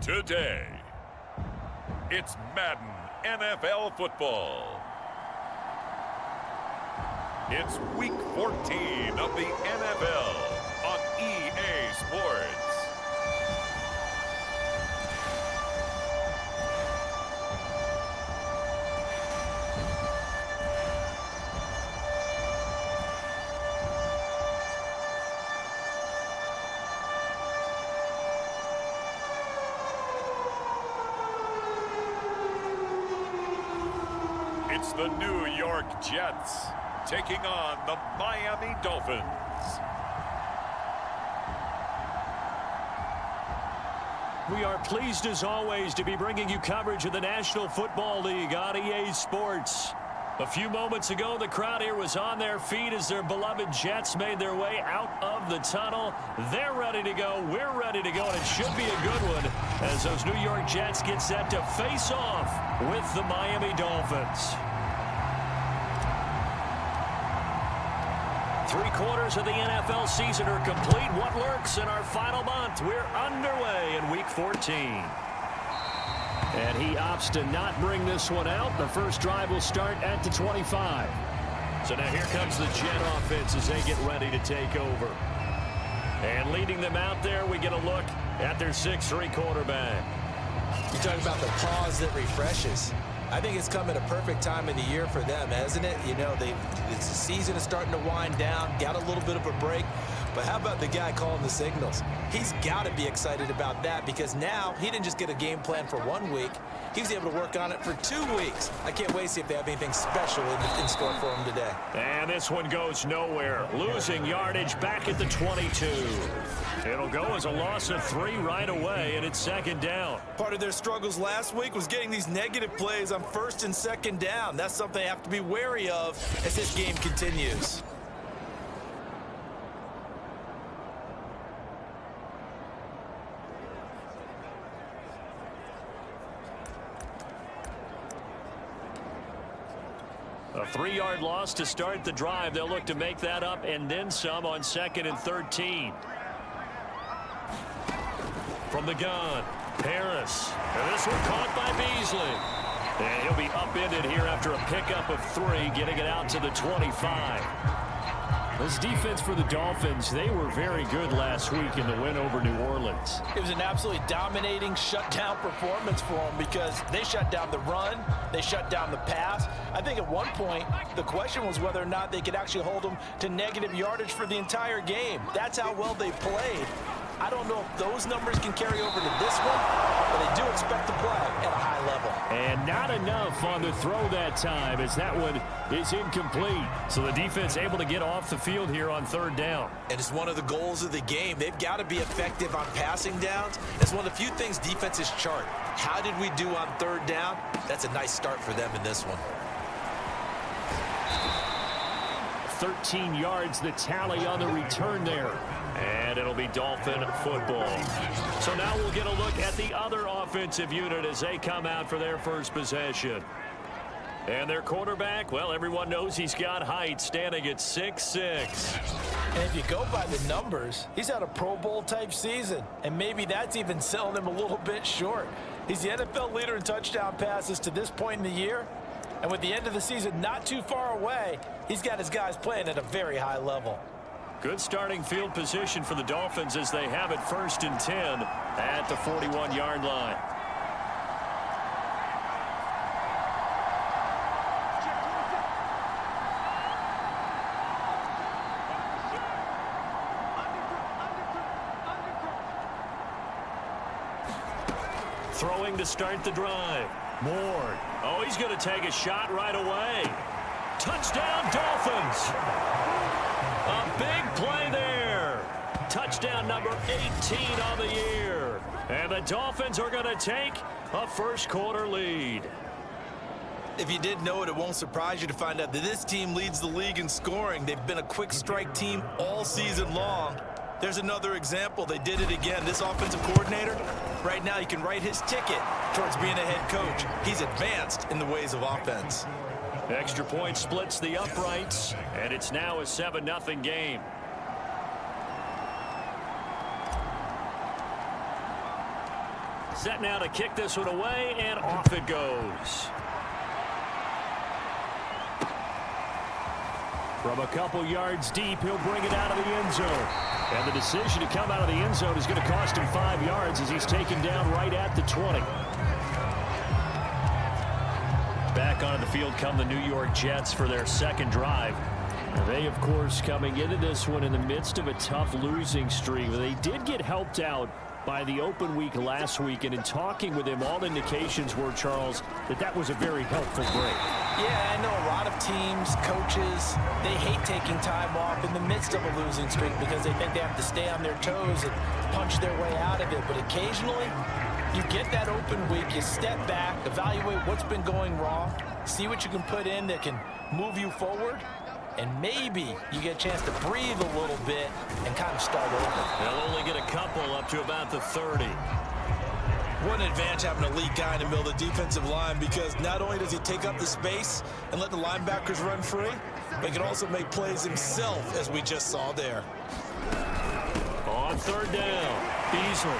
Today, it's Madden NFL football. It's week 14 of the NFL on EA Sports. It's the New York Jets taking on the Miami Dolphins. We are pleased as always to be bringing you coverage of the National Football League on EA Sports. A few moments ago, the crowd here was on their feet as their beloved Jets made their way out of the tunnel. They're ready to go. We're ready to go, and it should be a good one as those New York Jets get set to face off with the Miami Dolphins. 3/4 of the NFL season are complete. What lurks in our final month? We're underway in Week 14. And he opts to not bring this one out. The first drive will start at the 25. So now here comes the Jet offense as they get ready to take over. And leading them out there, we get a look at their 6'3" quarterback. You talk about the pause that refreshes. I think it's come at a perfect time of the year for them, hasn't it? You know, the season is starting to wind down, got a little bit of a break. But how about the guy calling the signals? He's got to be excited about that because now he didn't just get a game plan for 1 week. He was able to work on it for 2 weeks. I can't wait to see if they have anything special in store for him today. And this one goes nowhere. Losing yardage back at the 22. It'll go as a loss of 3 right away, and it's second down. Part of their struggles last week was getting these negative plays on first and second down. That's something they have to be wary of as this game continues. A 3-yard loss to start the drive. They'll look to make that up and then some on 2nd and 13. From the gun, Paris. And this one caught by Beasley. And he'll be upended here after a pickup of 3, getting it out to the 25. This defense for the Dolphins, they were very good last week in the win over New Orleans. It was an absolutely dominating shutdown performance for them because they shut down the run, they shut down the pass. I think at one point, the question was whether or not they could actually hold them to negative yardage for the entire game. That's how well they played. I don't know if those numbers can carry over to this one, but I do expect to play at a high level. And not enough on the throw that time as that one is incomplete. So the defense able to get off the field here on 3rd down. And it's one of the goals of the game. They've got to be effective on passing downs. It's one of the few things defenses chart. How did we do on 3rd down? That's a nice start for them in this one. 13 yards the tally on the return there. And it'll be Dolphin football. So now we'll get a look at the other offensive unit as they come out for their first possession. And their quarterback, well, everyone knows he's got height, standing at 6'6". And if you go by the numbers, he's had a Pro Bowl type season. And maybe that's even selling him a little bit short. He's the NFL leader in touchdown passes to this point in the year. And with the end of the season not too far away, he's got his guys playing at a very high level. Good starting field position for the Dolphins as they have it 1st and 10 at the 41-yard line. Throwing to start the drive. Moore. Oh, he's going to take a shot right away. Touchdown, Dolphins. A big play there. Touchdown number 18 on the year. And the Dolphins are going to take a 1st quarter lead. If you didn't know it, it won't surprise you to find out that this team leads the league in scoring. They've been a quick strike team all season long. There's another example. They did it again. This offensive coordinator, right now you can write his ticket towards being a head coach. He's advanced in the ways of offense. Extra point splits the uprights, and it's now a 7-0 game. Set now to kick this one away, and off it goes. From a couple yards deep, he'll bring it out of the end zone. And the decision to come out of the end zone is going to cost him 5 yards as he's taken down right at the 20. Back onto the field come the New York Jets for their second drive. They, of course, coming into this one in the midst of a tough losing streak. They did get helped out by the open week last week, and in talking with him, all indications were, Charles, that was a very helpful break. Yeah, I know a lot of teams, coaches, they hate taking time off in the midst of a losing streak because they think they have to stay on their toes and punch their way out of it. But occasionally, you get that open week, you step back, evaluate what's been going wrong, see what you can put in that can move you forward, and maybe you get a chance to breathe a little bit and kind of start over. They'll only get a couple up to about the 30. What an advantage having an elite guy in the middle of the defensive line, because not only does he take up the space and let the linebackers run free, but he can also make plays himself, as we just saw there. On third down, Beasley.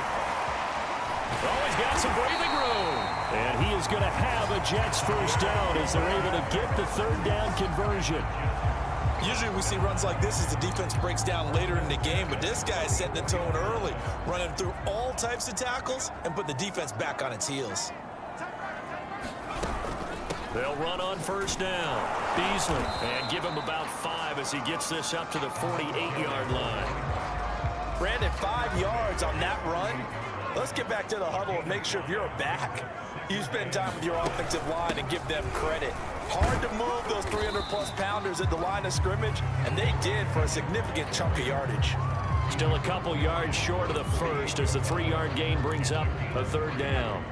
Oh, he's got some breathing room. And he is going to have a Jets first down as they're able to get the third down conversion. Usually we see runs like this as the defense breaks down later in the game, but this guy is setting the tone early, running through all types of tackles and put the defense back on its heels. They'll run on first down. Beasley, and give him about 5 as he gets this up to the 48-yard line. Brandon, 5 yards on that run. Let's get back to the huddle and make sure if you're a back, you spend time with your offensive line and give them credit. Hard to move those 300-plus pounders at the line of scrimmage, and they did for a significant chunk of yardage. Still a couple yards short of the first as the 3-yard gain brings up a third down.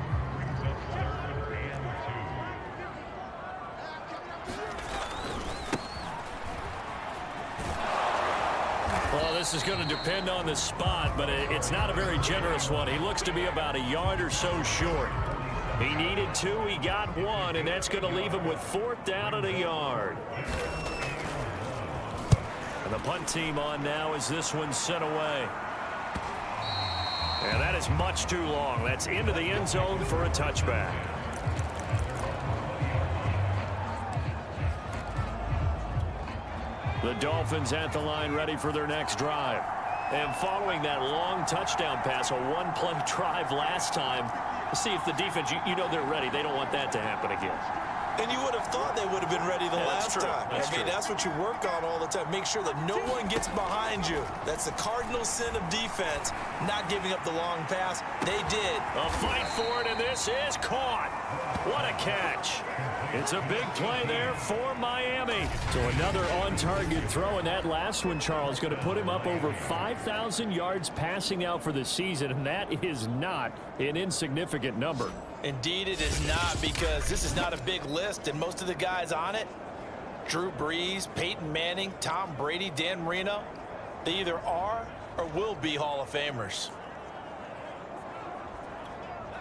Well, this is going to depend on the spot, but it's not a very generous one. He looks to be about a yard or so short. He needed 2, he got 1, and that's going to leave him with 4th down and a yard. And the punt team on now as this one's sent away. And that is much too long. That's into the end zone for a touchback. The Dolphins at the line ready for their next drive. And following that long touchdown pass, a one-play drive last time, see if the defense, you know they're ready. They don't want that to happen again. And you would have thought they would have been ready the last time. That's what you work on all the time. Make sure that no one gets behind you. That's the cardinal sin of defense, not giving up the long pass. They did. A fight for it, and this is caught. What a catch. It's a big play there for Miami. So another on-target throw, and that last one, Charles, going to put him up over 5,000 yards passing out for the season, and that is not an insignificant number. Indeed it is not, because this is not a big list, and most of the guys on it, Drew Brees, Peyton Manning, Tom Brady, Dan Marino, they either are or will be Hall of Famers.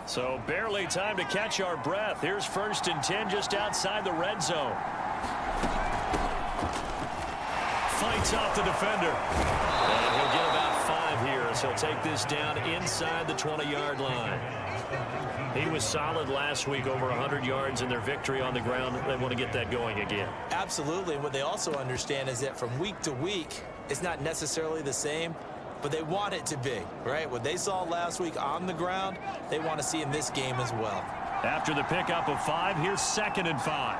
So barely time to catch our breath. Here's 1st and 10 just outside the red zone. Fights off the defender. And he'll get about 5 here as he'll take this down inside the 20-yard line. He was solid last week, over 100 yards in their victory on the ground. They want to get that going again. Absolutely. What they also understand is that from week to week, it's not necessarily the same, but they want it to be, right? What they saw last week on the ground, they want to see in this game as well. After the pickup of 5, here's 2nd and 5.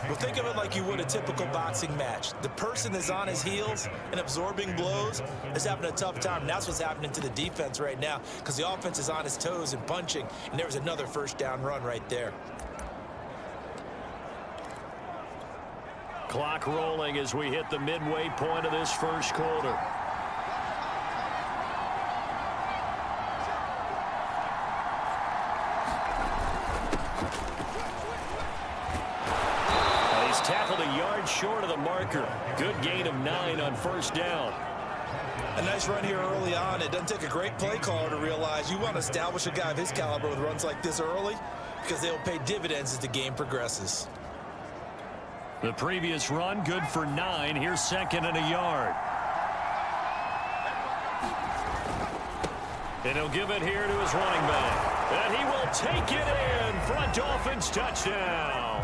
Well, think of it like you would a typical boxing match. The person is on his heels and absorbing blows is having a tough time. That's what's happening to the defense right now, because the offense is on his toes and punching, and there was another 1st down run right there. Clock rolling as we hit the midway point of this first quarter. Tackled a yard short of the marker. Good gain of 9 on 1st down. A nice run here early on. It doesn't take a great play caller to realize you want to establish a guy of his caliber with runs like this early, because they'll pay dividends as the game progresses. The previous run, good for 9. Here's 2nd and a yard. And he'll give it here to his running back. And he will take it in for a Dolphins touchdown.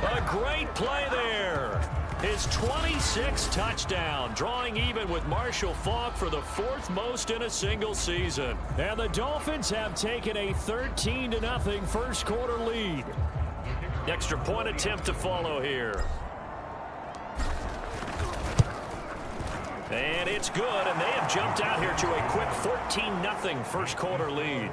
A great play there. His 26th touchdown, drawing even with Marshall Faulk for the 4th most in a single season. And the Dolphins have taken a 13-0 first quarter lead. Extra point attempt to follow here. And it's good, and they have jumped out here to a quick 14-0 first quarter lead.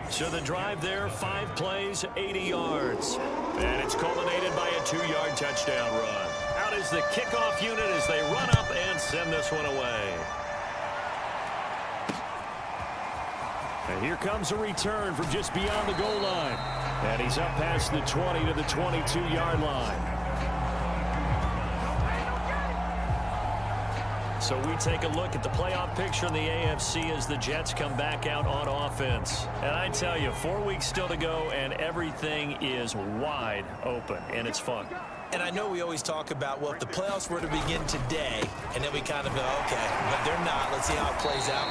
So the drive there, 5 plays, 80 yards. And it's culminated by a 2-yard touchdown run. Out is the kickoff unit as they run up and send this one away. And here comes a return from just beyond the goal line. And he's up past the 20 to the 22-yard line. So we take a look at the playoff picture in the AFC as the Jets come back out on offense. And I tell you, 4 weeks still to go, and everything is wide open, and it's fun. And I know we always talk about, well, if the playoffs were to begin today, and then we kind of go, okay, but they're not. Let's see how it plays out.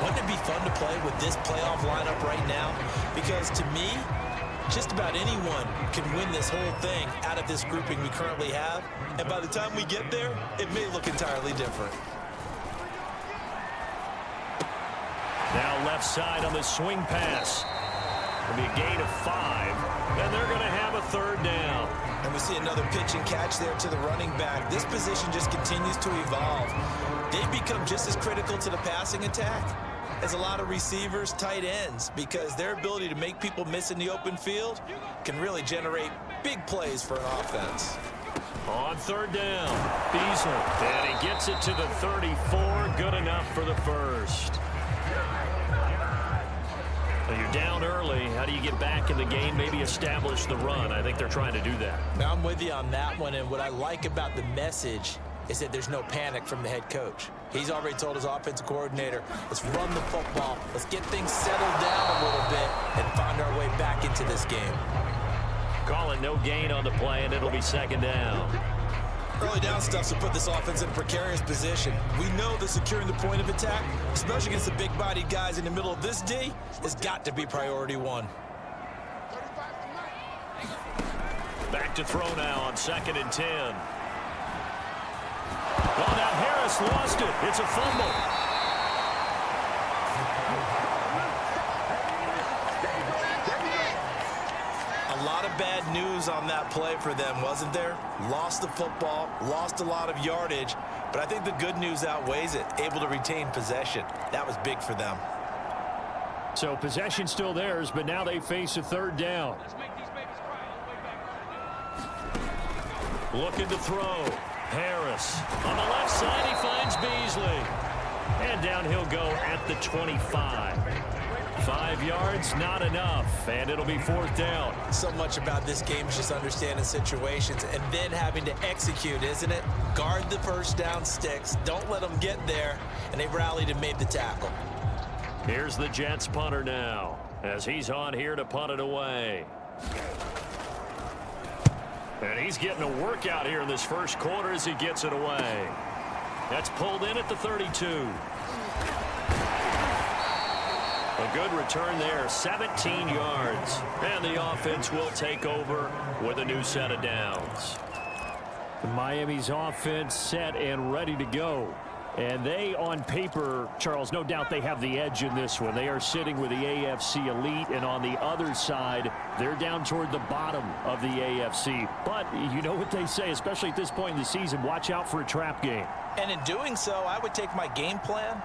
Wouldn't it be fun to play with this playoff lineup right now? Because to me, just about anyone can win this whole thing out of this grouping we currently have. And by the time we get there, it may look entirely different. Now left side on the swing pass. It'll be a gain of 5. And they're going to have a 3rd down. And we see another pitch and catch there to the running back. This position just continues to evolve. They've become just as critical to the passing attack as a lot of receivers, tight ends, because their ability to make people miss in the open field can really generate big plays for an offense. On 3rd down, Beasley. And he gets it to the 34. Good enough for the first. Well, you're down early. How do you get back in the game, maybe establish the run? I think they're trying to do that. Now, I'm with you on that one, and what I like about the message is that there's no panic from the head coach. He's already told his offensive coordinator, let's run the football, let's get things settled down a little bit, and find our way back into this game. Calling no gain on the play, and it'll be 2nd down. Early down stuff to put this offense in a precarious position. We know that securing the point of attack, especially against the big-bodied guys in the middle of this D, has got to be priority 1. Back to throw now on 2nd and 10. Well, now Harris lost it. It's a fumble. A lot of bad news on that play for them, wasn't there? Lost the football, lost a lot of yardage, but I think the good news outweighs it. Able to retain possession. That was big for them. So possession still theirs, but now they face a 3rd down. Looking to throw. Harris. On the left side, he finds Beasley. And down he'll go at the 25. 5 yards, not enough, and it'll be 4th down. So much about this game is just understanding situations and then having to execute, isn't it? Guard the first down sticks. Don't let them get there, and they rallied and made the tackle. Here's the Jets punter now, as he's on here to punt it away. And he's getting a workout here in this first quarter as he gets it away. That's pulled in at the 32. A good return there, 17 yards. And the offense will take over with a new set of downs. Miami's offense set and ready to go. And they, on paper, Charles, no doubt they have the edge in this one. They are sitting with the AFC elite, and on the other side, they're down toward the bottom of the AFC. But you know what they say, especially at this point in the season, watch out for a trap game. And in doing so, I would take my game plan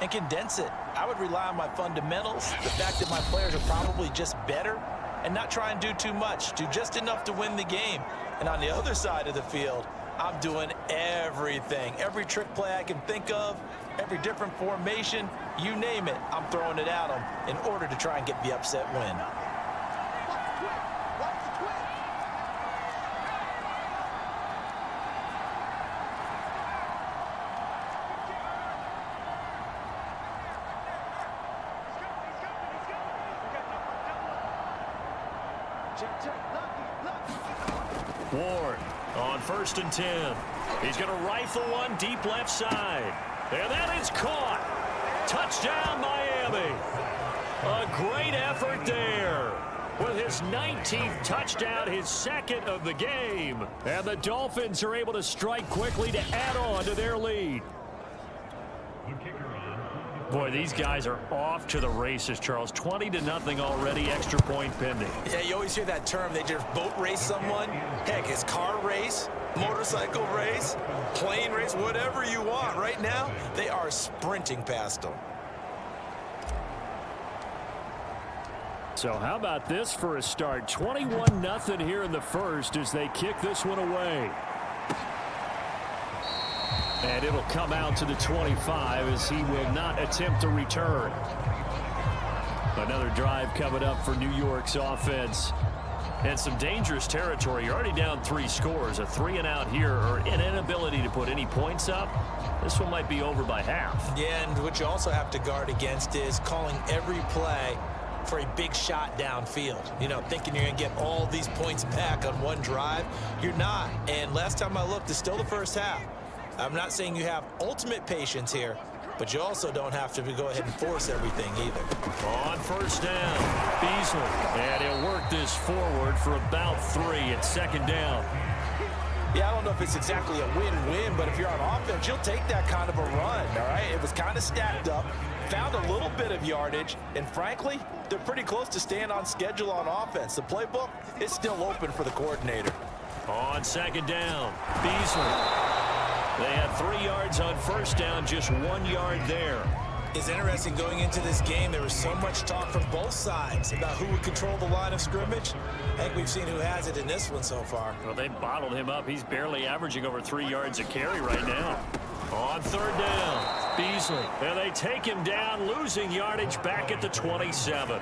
and condense it. I would rely on my fundamentals, the fact that my players are probably just better, and not try and do too much, do just enough to win the game. And on the other side of the field, I'm doing everything, every trick play I can think of, every different formation, you name it, I'm throwing it at them in order to try and get the upset win. Ward on 1st and 10. He's going to rifle one deep left side. And that is caught. Touchdown, Miami. A great effort there. With his 19th touchdown, his second of the game. And the Dolphins are able to strike quickly to add on to their lead. Boy, these guys are off to the races, Charles. 20-0 already, extra point pending. Yeah, you always hear that term. They just boat race someone. Heck, it's car race, motorcycle race, plane race, whatever you want. Right now, they are sprinting past them. So how about this for a start? 21-0 here in the first as they kick this one away. And it'll come out to the 25 as he will not attempt to return. Another drive coming up for New York's offense. And some dangerous territory. You're already down 3 scores. A 3-and-out here or an inability to put any points up. This one might be over by half. Yeah, and what you also have to guard against is calling every play for a big shot downfield. You know, thinking you're going to get all these points back on one drive. You're not. And last time I looked, it's still the first half. I'm not saying you have ultimate patience here, but you also don't have to go ahead and force everything either. On 1st down, Beasley. And he'll work this forward for about 3 at 2nd down. Yeah, I don't know if it's exactly a win-win, but if you're on offense, you'll take that kind of a run, all right? It was kind of stacked up, found a little bit of yardage, and frankly, they're pretty close to staying on schedule on offense. The playbook is still open for the coordinator. On 2nd down, Beasley. They had 3 yards on 1st down, just 1 yard there. It's interesting going into this game. There was so much talk from both sides about who would control the line of scrimmage. I think we've seen who has it in this one so far. Well, they bottled him up. He's barely averaging over 3 yards a carry right now. On 3rd down, Beasley. And they take him down, losing yardage back at the 27.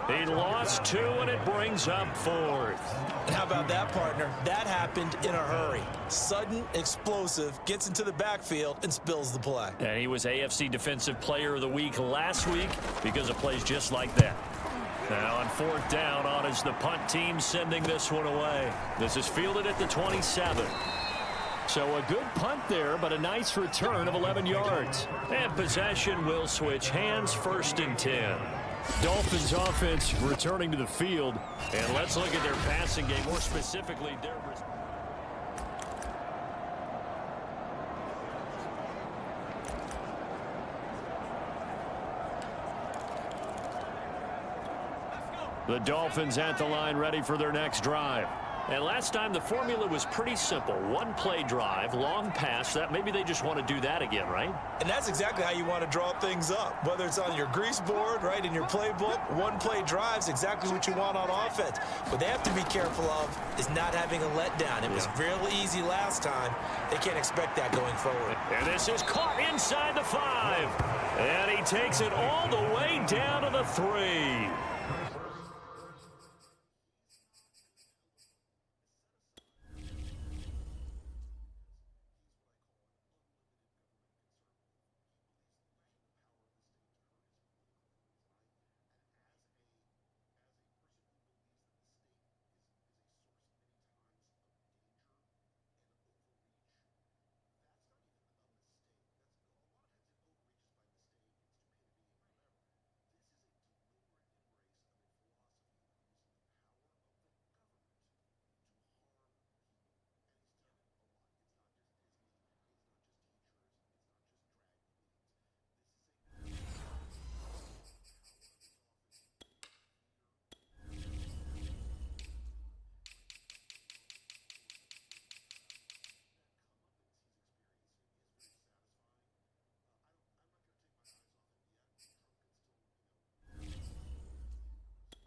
He lost 2, and it brings up 4th. And how about that, partner? That happened in a hurry. Sudden, explosive, gets into the backfield and spills the play. And he was AFC Defensive Player of the Week last week because of plays just like that. Now on 4th down, on is the punt team sending this one away. This is fielded at the 27. So a good punt there, but a nice return of 11 yards. And possession will switch hands, 1st and 10. Dolphins offense returning to the field. And let's look at their passing game, more specifically their... The Dolphins at the line, ready for their next drive. And last time the formula was pretty simple. 1 play drive, long pass. That maybe they just want to do that again, right? And that's exactly how you want to draw things up. Whether it's on your grease board, right, in your playbook, 1 play drive's exactly what you want on offense. What they have to be careful of is not having a letdown. It was real easy last time. They can't expect that going forward. And this is caught inside the 5. And he takes it all the way down to the 3.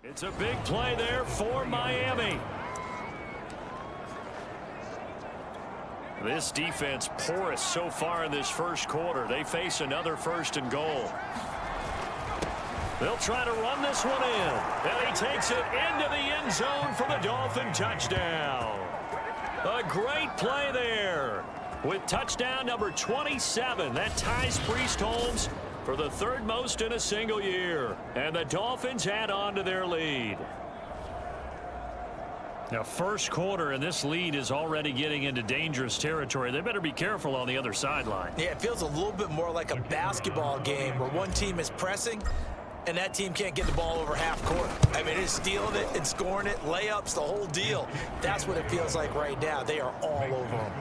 It's a big play there for Miami. This defense porous so far in this first quarter. They face another 1st and goal. They'll try to run this one in. And he takes it into the end zone for the Dolphin touchdown. A great play there with touchdown number 27. That ties Priest Holmes for the 3rd most in a single year. And the Dolphins add on to their lead. Now, first quarter, and this lead is already getting into dangerous territory. They better be careful on the other sideline. Yeah, it feels a little bit more like a basketball game where one team is pressing and that team can't get the ball over half court. I mean, it's stealing it and scoring it, layups, the whole deal. That's what it feels like right now. They are all over them.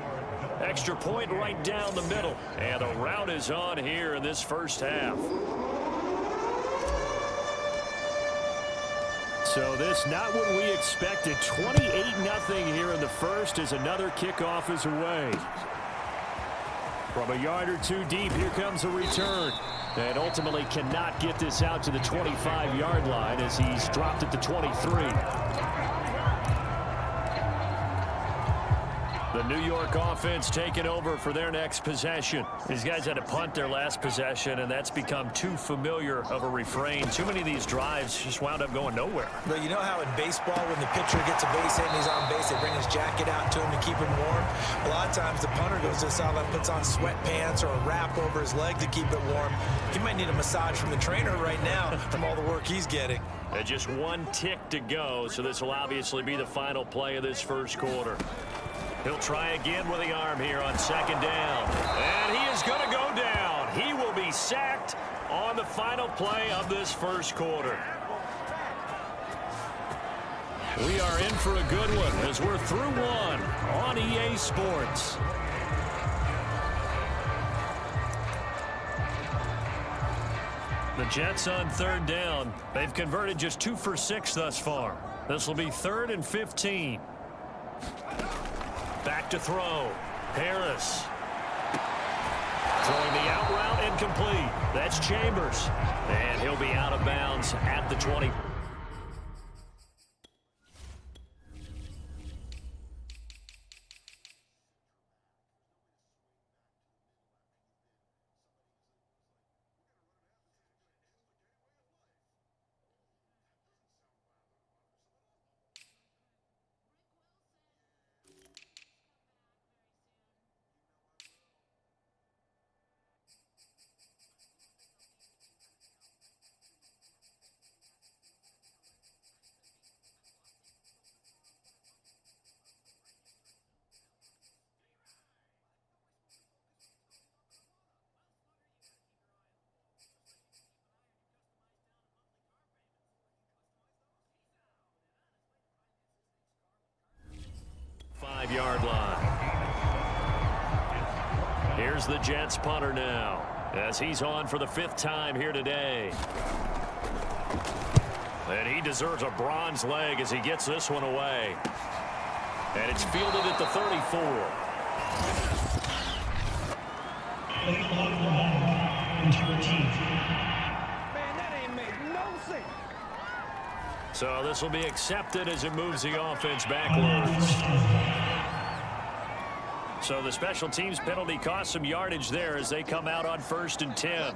Extra point right down the middle. And a rout is on here in this first half. So this not what we expected. 28-0 here in the first as another kickoff is away. From a yard or two deep, here comes a return. And ultimately cannot get this out to the 25-yard line as he's dropped at the 23. The New York offense taking over for their next possession. These guys had to punt their last possession, and that's become too familiar of a refrain. Too many of these drives just wound up going nowhere. But you know how in baseball, when the pitcher gets a base hit and he's on base, they bring his jacket out to him to keep him warm? A lot of times the punter goes to the sideline, puts on sweatpants or a wrap over his leg to keep it warm. He might need a massage from the trainer right now from all the work he's getting. And just one tick to go, so this will obviously be the final play of this first quarter. He'll try again with the arm here on second down. And he is going to go down. He will be sacked on the final play of this first quarter. We are in for a good one as we're through one on EA Sports. The Jets on third down. They've converted just 2 for 6 thus far. This will be 3rd and 15. Back to throw. Harris. Throwing the out route incomplete. That's Chambers. And he'll be out of bounds at the 20. Yard line. Here's the Jets punter now as he's on for the 5th time here today. And he deserves a bronze leg as he gets this one away. And it's fielded at the 34. So this will be accepted as it moves the offense backwards. So the special teams penalty cost some yardage there as they come out on 1st and 10.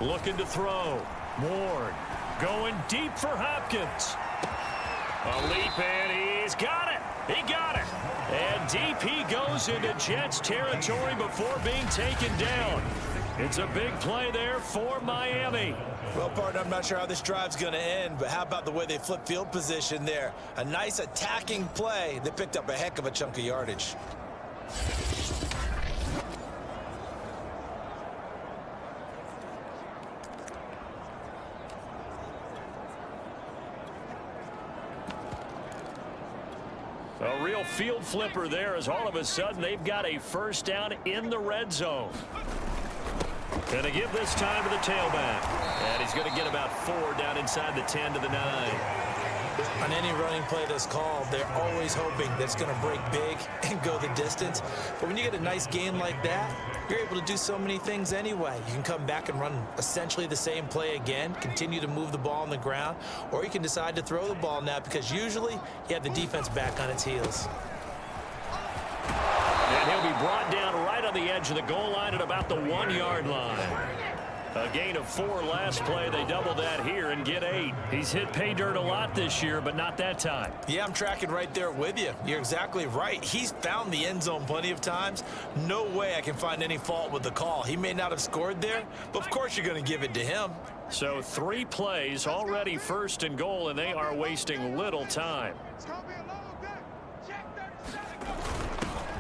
Looking to throw. Ward going deep for Hopkins. A leap, and he's got it. He got it. And deep he goes into Jets territory before being taken down. It's a big play there for Miami. Well, partner, I'm not sure how this drive's going to end, but how about the way they flip field position there? A nice attacking play. They picked up a heck of a chunk of yardage. A real field flipper there as all of a sudden they've got a first down in the red zone. Going to give this time to the tailback. And he's going to get about 4 down inside the 10 to the 9. On any running play that's called, they're always hoping that it's going to break big and go the distance. But when you get a nice gain like that, you're able to do so many things anyway. You can come back and run essentially the same play again, continue to move the ball on the ground, or you can decide to throw the ball now because usually you have the defense back on its heels. And he'll be brought down right on the edge of the goal line at about the 1-yard line. A gain of 4 last play. They double that here and get 8. He's hit pay dirt a lot this year, but not that time. Yeah, I'm tracking right there with you. You're exactly right. He's found the end zone plenty of times. No way I can find any fault with the call. He may not have scored there, but of course you're going to give it to him. So 3 plays, already 1st and goal, and they are wasting little time.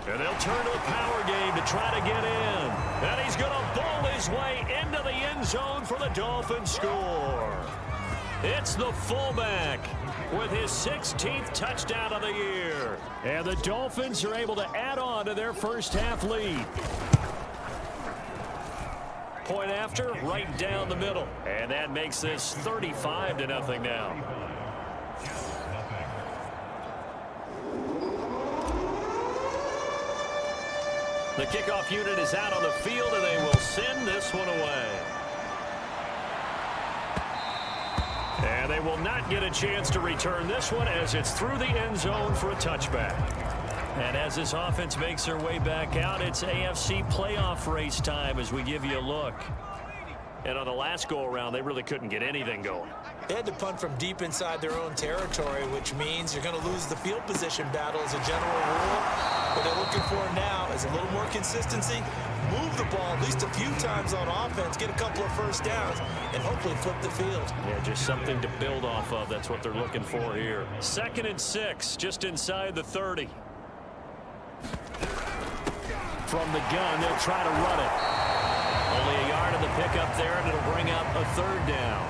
And they'll turn to the power game to try to get in. And he's going to bowl his way into the end zone for the Dolphins score. It's the fullback with his 16th touchdown of the year. And the Dolphins are able to add on to their first half lead. Point after, right down the middle. And that makes this 35-0 now. The kickoff unit is out on the field, and they will send this one away. And they will not get a chance to return this one as it's through the end zone for a touchback. And as this offense makes their way back out, it's AFC playoff race time as we give you a look. And on the last go-around, they really couldn't get anything going. They had to punt from deep inside their own territory, which means you're going to lose the field position battle as a general rule. What they're looking for now is a little more consistency, move the ball at least a few times on offense, get a couple of first downs, and hopefully flip the field. Yeah, just something to build off of. That's what they're looking for here. 2nd and 6, just inside the 30. From the gun, they'll try to run it. Only a yard of the pickup there, and it'll bring up a 3rd down.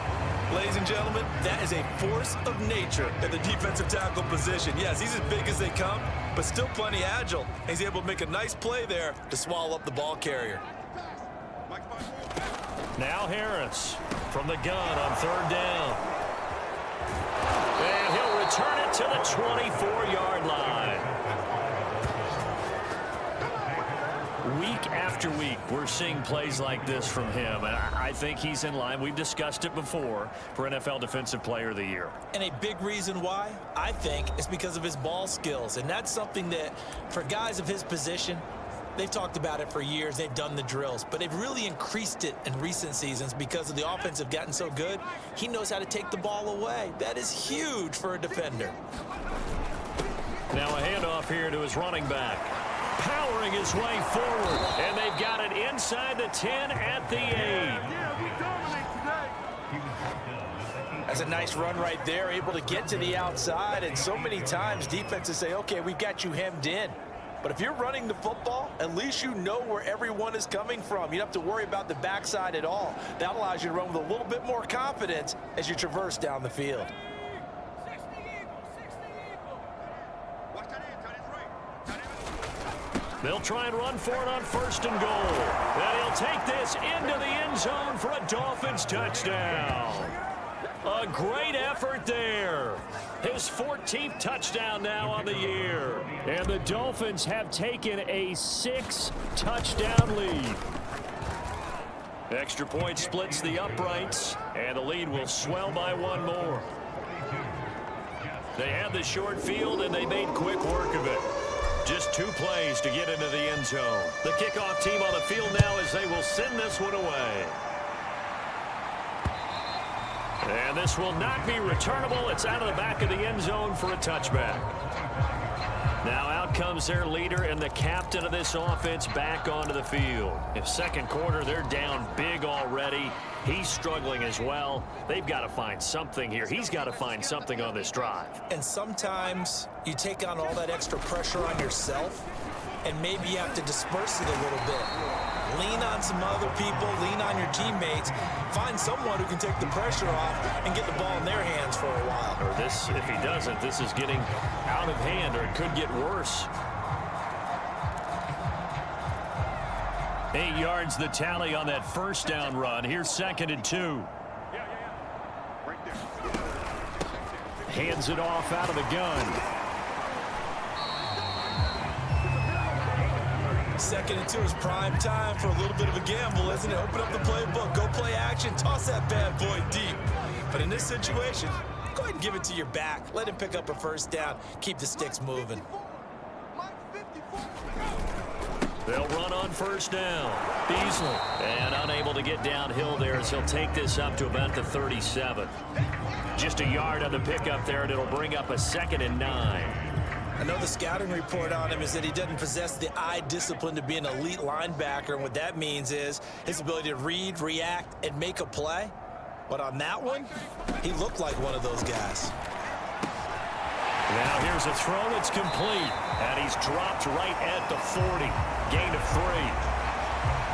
Ladies and gentlemen, that is a force of nature at the defensive tackle position. Yes, he's as big as they come, but still plenty agile. He's able to make a nice play there to swallow up the ball carrier. Now Harris from the gun on 3rd down. And he'll return it to the 24-yard line. Week after week, we're seeing plays like this from him, and I think he's in line. We've discussed it before for NFL Defensive Player of the Year. And a big reason why, I think, is because of his ball skills. And that's something that, for guys of his position, they've talked about it for years. They've done the drills, but they've really increased it in recent seasons because of the offense have gotten so good. He knows how to take the ball away. That is huge for a defender. Now a handoff here to his running back. Powering his way forward, and they've got it inside the 10 at the 8. That's a nice run right there, able to get to the outside, and so many times defenses say, okay, we've got you hemmed in. But if you're running the football, at least you know where everyone is coming from. You don't have to worry about the backside at all. That allows you to run with a little bit more confidence as you traverse down the field. They'll try and run for it on 1st and goal. And he'll take this into the end zone for a Dolphins touchdown. A great effort there. His 14th touchdown now on the year. And the Dolphins have taken a 6-touchdown lead. Extra point splits the uprights, and the lead will swell by 1 more. They had the short field, and they made quick work of it. Just 2 plays to get into the end zone. The kickoff team on the field now as they will send this one away. And this will not be returnable. It's out of the back of the end zone for a touchback. Now out comes their leader and the captain of this offense back onto the field. In 2nd quarter, they're down big already. He's struggling as well. They've got to find something here. He's got to find something on this drive. And sometimes you take on all that extra pressure on yourself, and maybe you have to disperse it a little bit. Lean on some other people, lean on your teammates, find someone who can take the pressure off and get the ball in their hands for a while. Or this, if he doesn't, this is getting out of hand, or it could get worse. 8 yards the tally on that 1st down run. Here's 2nd and 2. Hands it off out of the gun. 2nd and 2 is prime time for a little bit of a gamble, isn't it? Open up the playbook, go play action, toss that bad boy deep. But in this situation, go ahead and give it to your back. Let him pick up a 1st down. Keep the sticks moving. They'll run on first down. Beasley. And unable to get downhill there as he'll take this up to about the 37. Just a yard on the pickup there, and it'll bring up a 2nd and 9. I know the scouting report on him is that he doesn't possess the eye discipline to be an elite linebacker, and what that means is his ability to read, react, and make a play. But on that one, he looked like one of those guys. Now here's a throw that's complete, and he's dropped right at the 40. Gain of 3.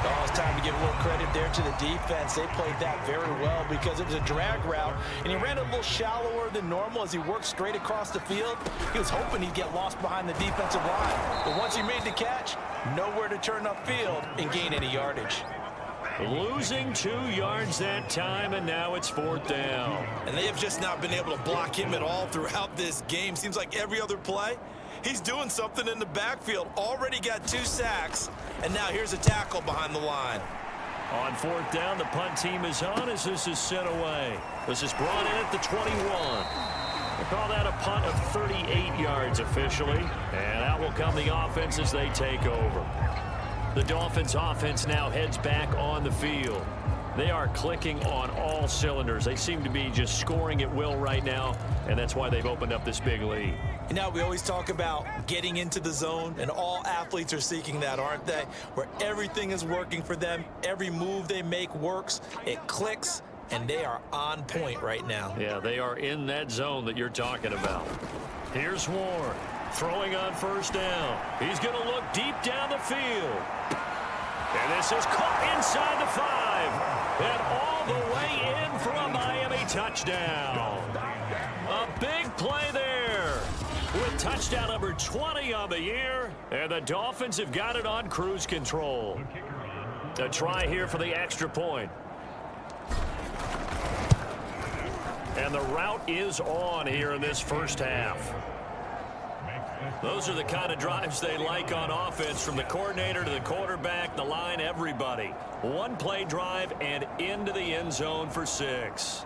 Oh, it's time to give a little credit there to the defense. They played that very well because it was a drag route, and he ran a little shallower than normal as he worked straight across the field. He was hoping he'd get lost behind the defensive line. But once he made the catch, nowhere to turn upfield and gain any yardage. Losing 2 yards that time, and now it's 4th down. And they have just not been able to block him at all throughout this game. Seems like every other play, he's doing something in the backfield. Already got 2 sacks, and now here's a tackle behind the line. On 4th down, the punt team is on as this is sent away. This is brought in at the 21. They call that a punt of 38 yards officially, and out will come the offense as they take over. The Dolphins offense now heads back on the field. They are clicking on all cylinders. They seem to be just scoring at will right now, and that's why they've opened up this big lead. You know, we always talk about getting into the zone, and all athletes are seeking that, aren't they? Where everything is working for them, every move they make works, it clicks, and they are on point right now. Yeah, they are in that zone that you're talking about. Here's Warren. Throwing on first down. He's going to look deep down the field. And this is caught inside the 5. And all the way in for a Miami touchdown. A big play there with touchdown number 20 on the year. And the Dolphins have got it on cruise control. A try here for the extra point. And the route is on here in this first half. Those are the kind of drives they like on offense, from the coordinator to the quarterback, the line, everybody. One play drive and into the end zone for 6.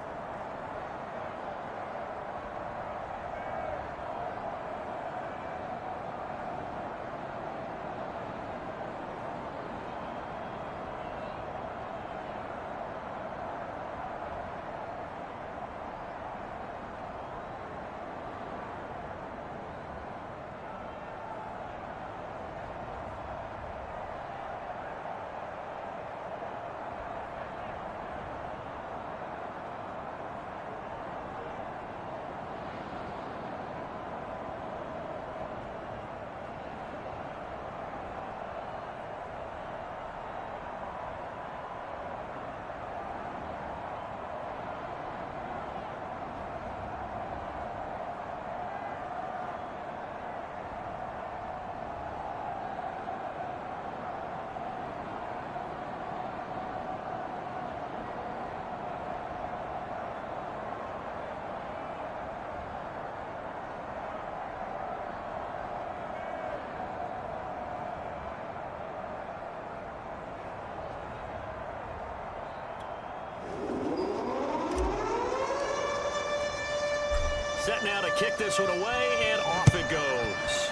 Set now to kick this one away, and off it goes.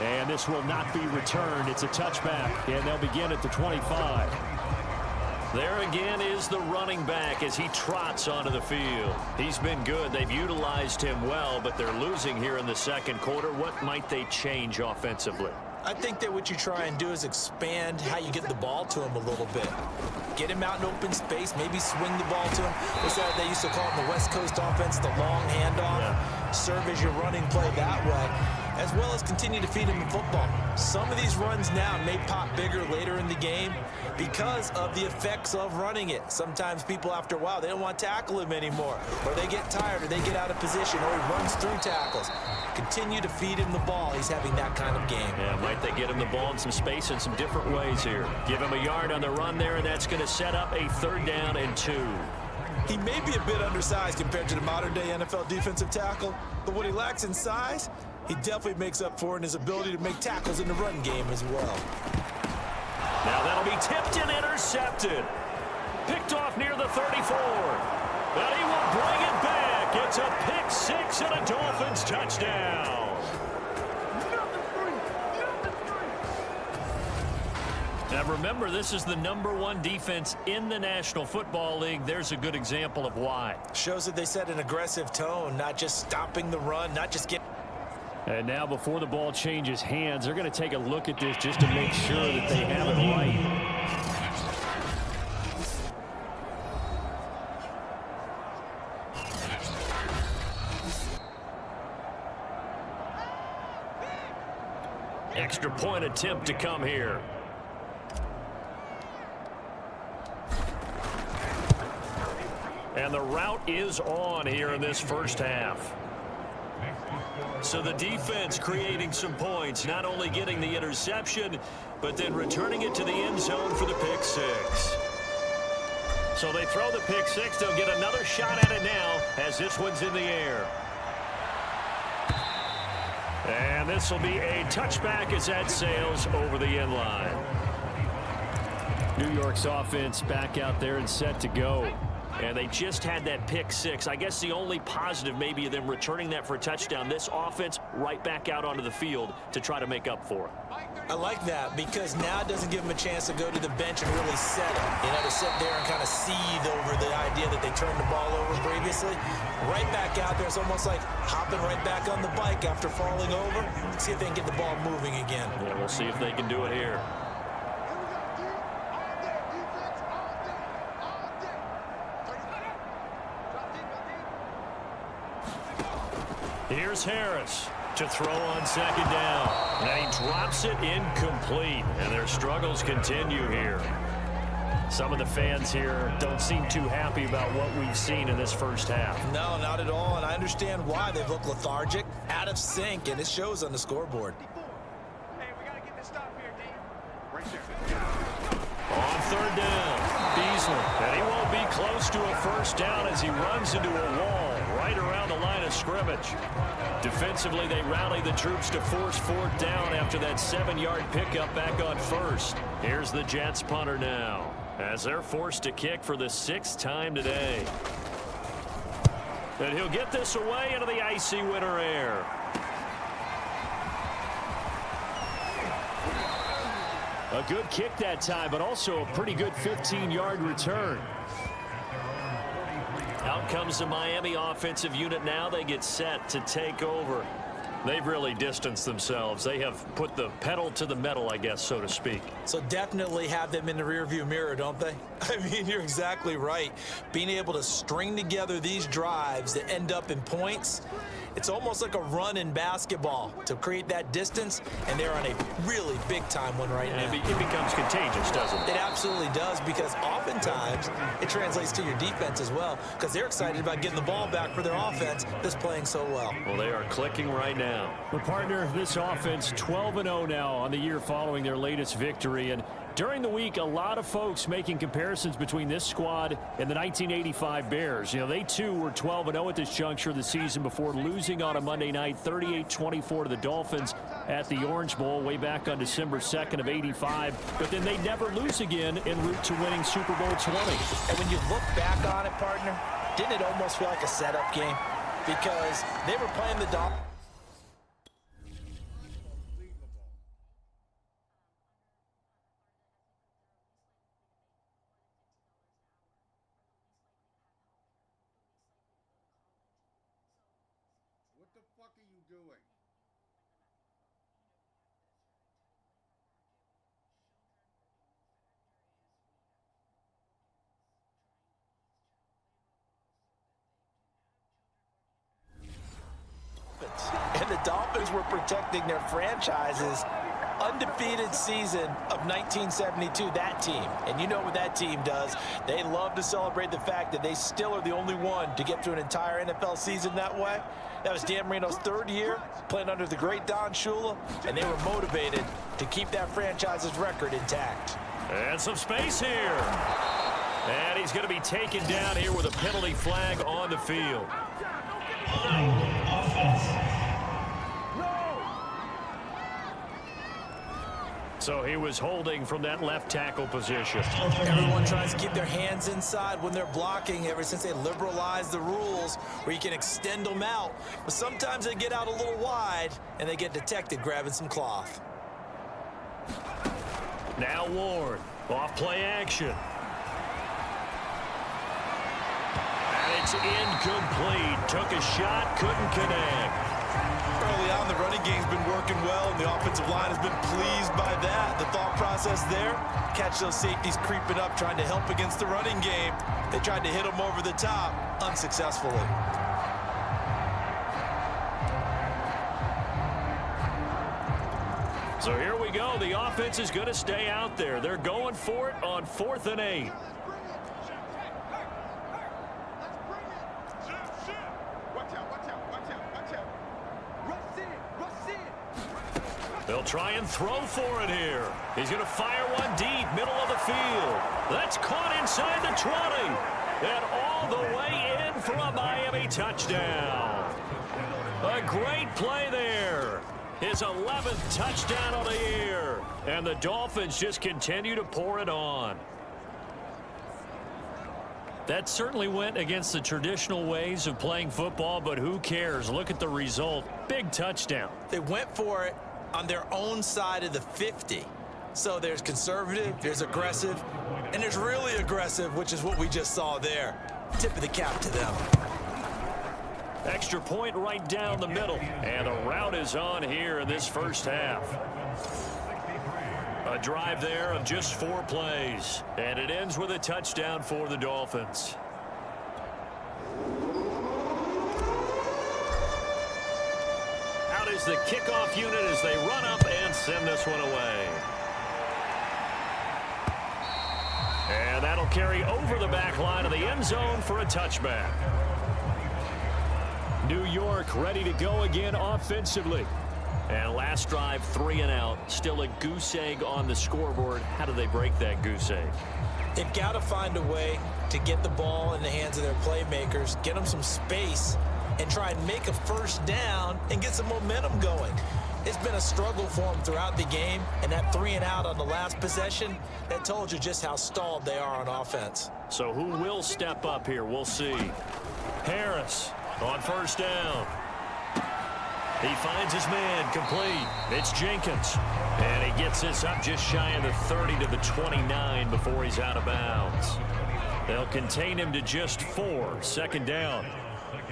And this will not be returned. It's a touchback, and they'll begin at the 25. There again is the running back as he trots onto the field. He's been good. They've utilized him well, but they're losing here in the second quarter. What might they change offensively? I think that what you try and do is expand how you get the ball to him a little bit. Get him out in open space, maybe swing the ball to him. What's that they used to call it in the West Coast offense, the long handoff? Yeah. Serve as your running play that way, as well as continue to feed him the football. Some of these runs now may pop bigger later in the game because of the effects of running it. Sometimes people, after a while, they don't want to tackle him anymore, or they get tired, or they get out of position, or he runs through tackles. Continue to feed him the ball. He's having that kind of game. Yeah, might they get him the ball in some space in some different ways here. Give him a yard on the run there, and that's going to set up a 3rd down and 2. He may be a bit undersized compared to the modern-day NFL defensive tackle, but what he lacks in size, he definitely makes up for in his ability to make tackles in the run game as well. Now that'll be tipped and intercepted. Picked off near the 34. But he will bring it back. It's a pick 6 and a Dolphins touchdown. Now remember, this is the #1 defense in the National Football League. There's a good example of why. Shows that they set an aggressive tone, not just stopping the run, not just getting... And now before the ball changes hands, they're going to take a look at this just to make sure that they have it right. Extra point attempt to come here. And the route is on here in this first half. So the defense creating some points, not only getting the interception, but then returning it to the end zone for the pick six. So they throw the pick six. They'll get another shot at it now as this one's in the air. And this will be a touchback as that sails over the end line. New York's offense back out there and set to go. And they just had that pick six. I guess the only positive maybe of them returning that for a touchdown. This offense right back out onto the field to try to make up for it. I like that because now it doesn't give them a chance to go to the bench and really settle. You know, to sit there and kind of seethe over the idea that they turned the ball over previously. Right back out there, it's almost like hopping right back on the bike after falling over. See if they can get the ball moving again. Yeah, we'll see if they can do it here. Here's Harris to throw on second down. And he drops it incomplete. And their struggles continue here. Some of the fans here don't seem too happy about what we've seen in this first half. No, not at all. And I understand why. They look lethargic, out of sync, and it shows on the scoreboard. Hey, we got to get this stop here, D. Right there. On third down, Beasley. And he won't be close to a first down as he runs into a wall right around the line of scrimmage. Defensively, they rally the troops to force fourth down after that 7-yard pickup back on first. Here's the Jets punter now as they're forced to kick for the 6th time today. And he'll get this away into the icy winter air. A good kick that time, but also a pretty good 15-yard return. Out comes the Miami offensive unit now. They get set to take over. They've really distanced themselves. They have put the pedal to the metal, I guess, so to speak. So definitely have them in the rearview mirror, don't they? I mean, you're exactly right. Being able to string together these drives that end up in points, it's almost like a run in basketball to create that distance, and they're on a really big-time one right now. It becomes contagious, doesn't it? It absolutely does, because oftentimes it translates to your defense as well, because they're excited about getting the ball back for their offense that's playing so well. Well, they are clicking right now. The partner, this offense 12-0 now on the year following their latest victory. And during the week, a lot of folks making comparisons between this squad and the 1985 Bears. You know, they too were 12-0 at this juncture of the season before losing on a Monday night 38-24 to the Dolphins at the Orange Bowl way back on December 2nd of '85. But then they never lose again en route to winning Super Bowl 20. And when you look back on it, partner, didn't it almost feel like a setup game? Because they were playing the Dolphins. What the fuck are you doing? And the Dolphins were protecting their franchise's undefeated season of 1972, that team. And you know what that team does. They love to celebrate the fact that they still are the only one to get through an entire NFL season that way. That was Dan Marino's 3rd year playing under the great Don Shula, and they were motivated to keep that franchise's record intact. And some space here. And he's going to be taken down here with a penalty flag on the field. So he was holding from that left tackle position. Everyone tries to keep their hands inside when they're blocking ever since they liberalized the rules where you can extend them out. But sometimes they get out a little wide and they get detected grabbing some cloth. Now Ward. Off play action. And it's incomplete. Took a shot, couldn't connect. Early on, the running game's been working well, and the offensive line has been pleased by that. The thought process there, catch those safeties creeping up, trying to help against the running game. They tried to hit them over the top, unsuccessfully. So here we go. The offense is going to stay out there. They're going for it on 4th and 8. They'll try and throw for it here. He's going to fire one deep, middle of the field. That's caught inside the 20. And all the way in for a Miami touchdown. A great play there. His 11th touchdown of the year. And the Dolphins just continue to pour it on. That certainly went against the traditional ways of playing football, but who cares? Look at the result. Big touchdown. They went for it on their own side of the 50. So there's conservative, there's aggressive, and there's really aggressive, which is what we just saw there. Tip of the cap to them. Extra point right down the middle. And the route is on here in this first half. A drive there of just 4 plays. And it ends with a touchdown for the Dolphins. Out is the kickoff unit as they run up and send this one away. And that'll carry over the back line of the end zone for a touchback. New York ready to go again offensively. And last drive, 3 and out. Still a goose egg on the scoreboard. How do they break that goose egg? They've got to find a way to get the ball in the hands of their playmakers, get them some space, and try and make a first down and get some momentum going. It's been a struggle for them throughout the game, and that 3 and out on the last possession, that told you just how stalled they are on offense. So who will step up here? We'll see. Harris on first down. He finds his man complete. It's Jenkins. And he gets this up just shy of the 30 to the 29 before he's out of bounds. They'll contain him to just 4. Second down.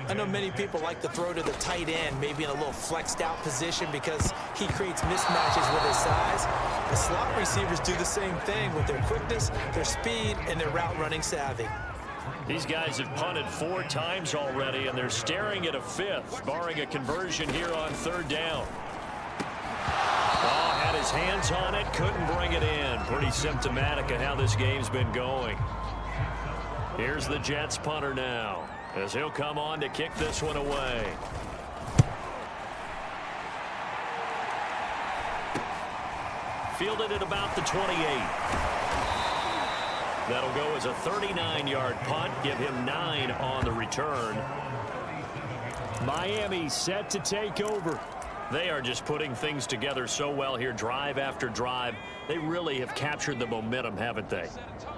I know many people like to throw to the tight end, maybe in a little flexed out position because he creates mismatches with his size. The slot receivers do the same thing with their quickness, their speed, and their route running savvy. These guys have punted 4 times already, and they're staring at a 5th, barring a conversion here on 3rd down. Oh, had his hands on it, couldn't bring it in. Pretty symptomatic of how this game's been going. Here's the Jets punter now, as he'll come on to kick this one away. Fielded at about the 28. That'll go as a 39-yard punt, give him 9 on the return. Miami set to take over. They are just putting things together so well here, drive after drive. They really have captured the momentum, haven't they?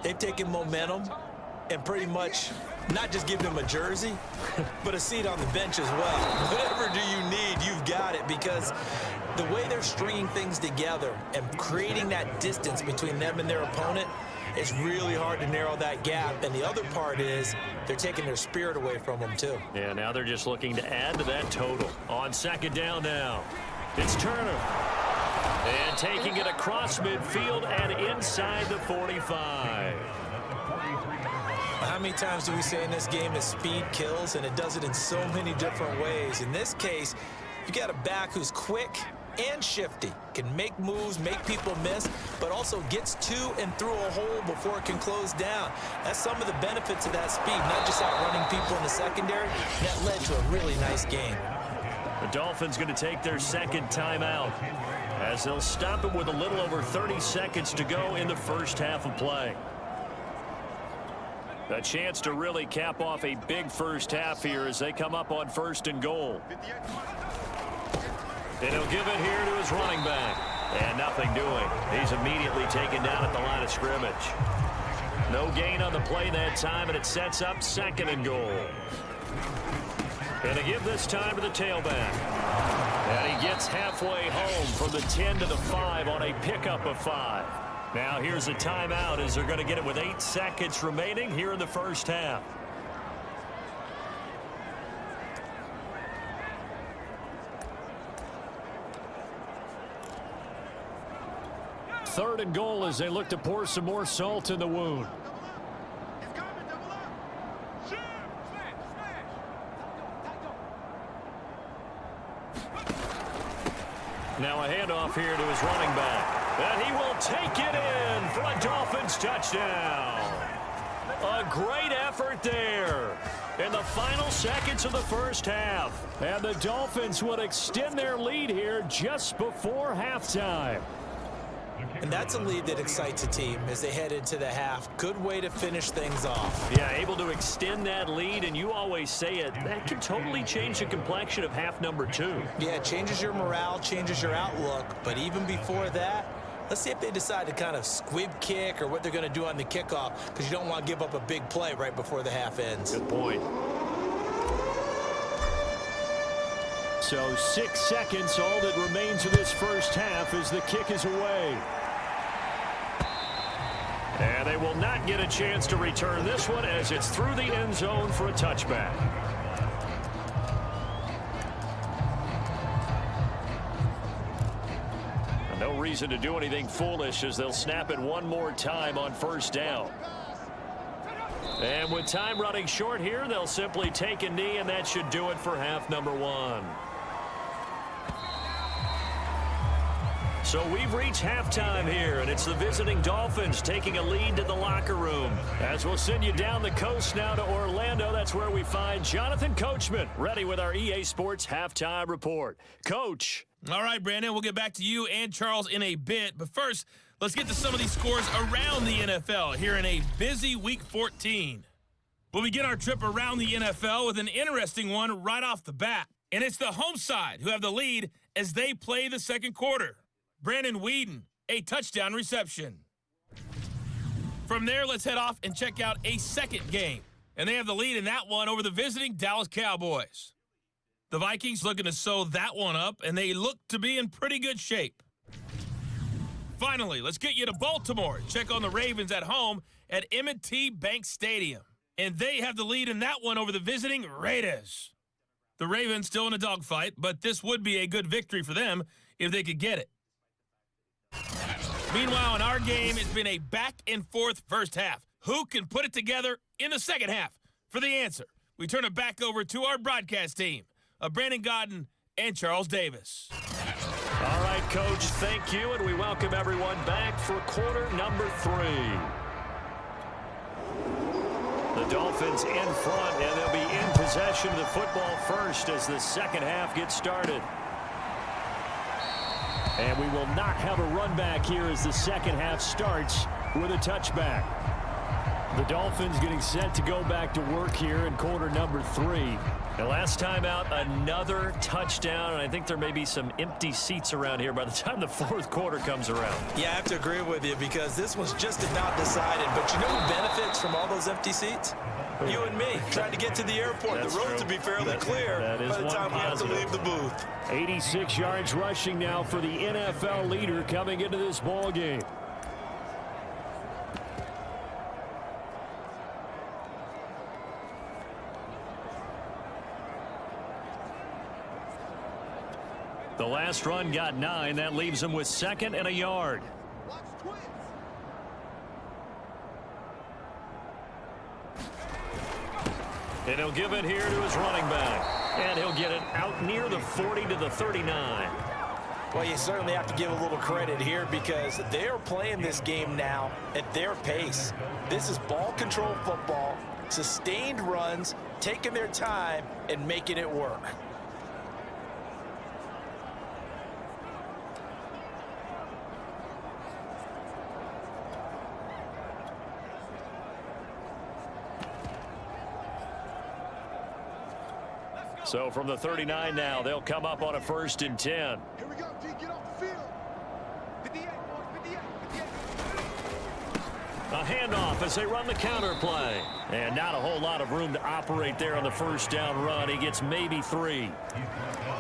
They've taken momentum and pretty much not just given him a jersey, but a seat on the bench as well. Whatever do you need, you've got it, because the way they're stringing things together and creating that distance between them and their opponent, it's really hard to narrow that gap. And the other part is they're taking their spirit away from them, too. Yeah, now they're just looking to add to that total. On second down now, it's Turner. And taking it across midfield and inside the 45. How many times do we say in this game that speed kills, and it does it in so many different ways? In this case, you got a back who's quick and shifty, can make moves, make people miss, but also gets to and through a hole before it can close down. That's some of the benefits of that speed, not just outrunning people in the secondary. That led to a really nice game. The Dolphins going to take their second timeout as they'll stop it with a little over 30 seconds to go in the first half of play. A chance to really cap off a big first half here as they come up on 1st and goal. And he'll give it here to his running back. And nothing doing. He's immediately taken down at the line of scrimmage. No gain on the play that time, and it sets up 2nd and goal. And they give this time to the tailback. And he gets halfway home from the 10 to the 5 on a pickup of 5. Now here's a timeout as they're going to get it with 8 seconds remaining here in the first half. Third and goal as they look to pour some more salt in the wound. Now a handoff here to his running back. And he will take it in for a Dolphins touchdown. A great effort there in the final seconds of the first half. And the Dolphins would extend their lead here just before halftime. And that's a lead that excites a team as they head into the half. Good way to finish things off. Yeah, able to extend that lead, and you always say it, that can totally change the complexion of half number 2. Yeah, it changes your morale, changes your outlook. But even before that, let's see if they decide to kind of squib kick or what they're going to do on the kickoff, because you don't want to give up a big play right before the half ends. Good point. So 6 seconds, all that remains of this first half as the kick is away. And they will not get a chance to return this one as it's through the end zone for a touchback. No reason to do anything foolish as they'll snap it one more time on first down. And with time running short here, they'll simply take a knee, and that should do it for half number 1. So we've reached halftime here, and it's the visiting Dolphins taking a lead to the locker room. As we'll send you down the coast now to Orlando, that's where we find Jonathan Coachman, ready with our EA Sports Halftime Report. Coach. All right, Brandon, we'll get back to you and Charles in a bit. But first, let's get to some of these scores around the NFL here in a busy Week 14. We'll begin our trip around the NFL with an interesting one right off the bat. And it's the home side who have the lead as they play the second quarter. Brandon Weeden, a touchdown reception. From there, let's head off and check out a second game. And they have the lead in that one over the visiting Dallas Cowboys. The Vikings looking to sew that one up, and they look to be in pretty good shape. Finally, let's get you to Baltimore. Check on the Ravens at home at M&T Bank Stadium. And they have the lead in that one over the visiting Raiders. The Ravens still in a dogfight, but this would be a good victory for them if they could get it. Meanwhile, in our game, it's been a back-and-forth first half. Who can put it together in the second half? For the answer, we turn it back over to our broadcast team of Brandon Godden and Charles Davis. All right, Coach, thank you, and we welcome everyone back for quarter number 3. The Dolphins in front, and they'll be in possession of the football first as the second half gets started. And we will not have a run back here as the second half starts with a touchback. The Dolphins getting set to go back to work here in quarter number 3. The last time out, another touchdown, and I think there may be some empty seats around here by the time the fourth quarter comes around. Yeah, I have to agree with you because this one's just about decided. But you know who benefits from all those empty seats? You and me, trying to get to the airport. That's the roads true. will be fairly clear by the time we have to leave the booth. 86 yards rushing now for the NFL leader coming into this ball game. The last run got 9. That leaves him with 2nd and a yard. And he'll give it here to his running back. And he'll get it out near the 40 to the 39. Well, you certainly have to give a little credit here because they're playing this game now at their pace. This is ball control football, sustained runs, taking their time and making it work. So from the 39 now, they'll come up on a 1st and 10. Here we go, D. Get off the field. 58, boys, 58, 58. A handoff as they run the counter play. And not a whole lot of room to operate there on the first down run. He gets maybe 3.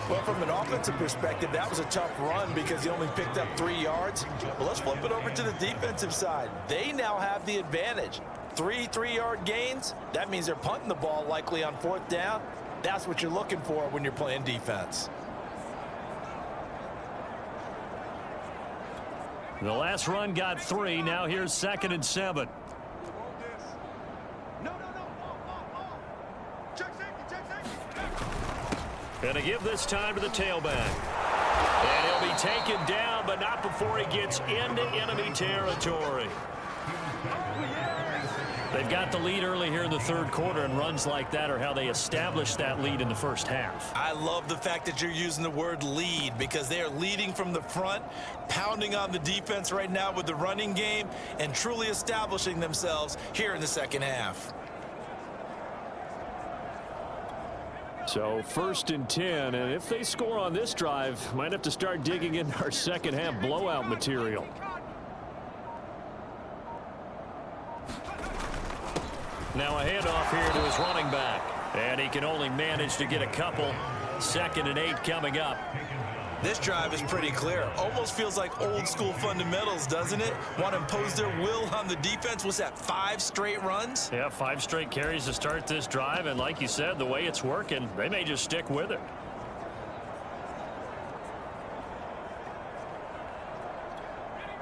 Well, from an offensive perspective, that was a tough run because he only picked up 3 yards. But let's flip it over to the defensive side. They now have the advantage. 3 3-yard gains. That means they're punting the ball likely on 4th down. That's what you're looking for when you're playing defense. The last run got 3. Now here's 2nd and 7. Gonna give this time to the tailback. And he'll be taken down, but not before he gets into enemy territory. They've got the lead early here in the 3rd quarter, and runs like that are how they establish that lead in the first half. I love the fact that you're using the word lead because they are leading from the front, pounding on the defense right now with the running game, and truly establishing themselves here in the 2nd half. So 1st and 10, and if they score on this drive, might have to start digging into our 2nd half blowout material. Now a handoff here to his running back. And he can only manage to get a couple. 2nd and 8 coming up. This drive is pretty clear. Almost feels like old school fundamentals, doesn't it? Want to impose their will on the defense. Was that 5 straight runs? Yeah, 5 straight carries to start this drive. And like you said, the way it's working, they may just stick with it.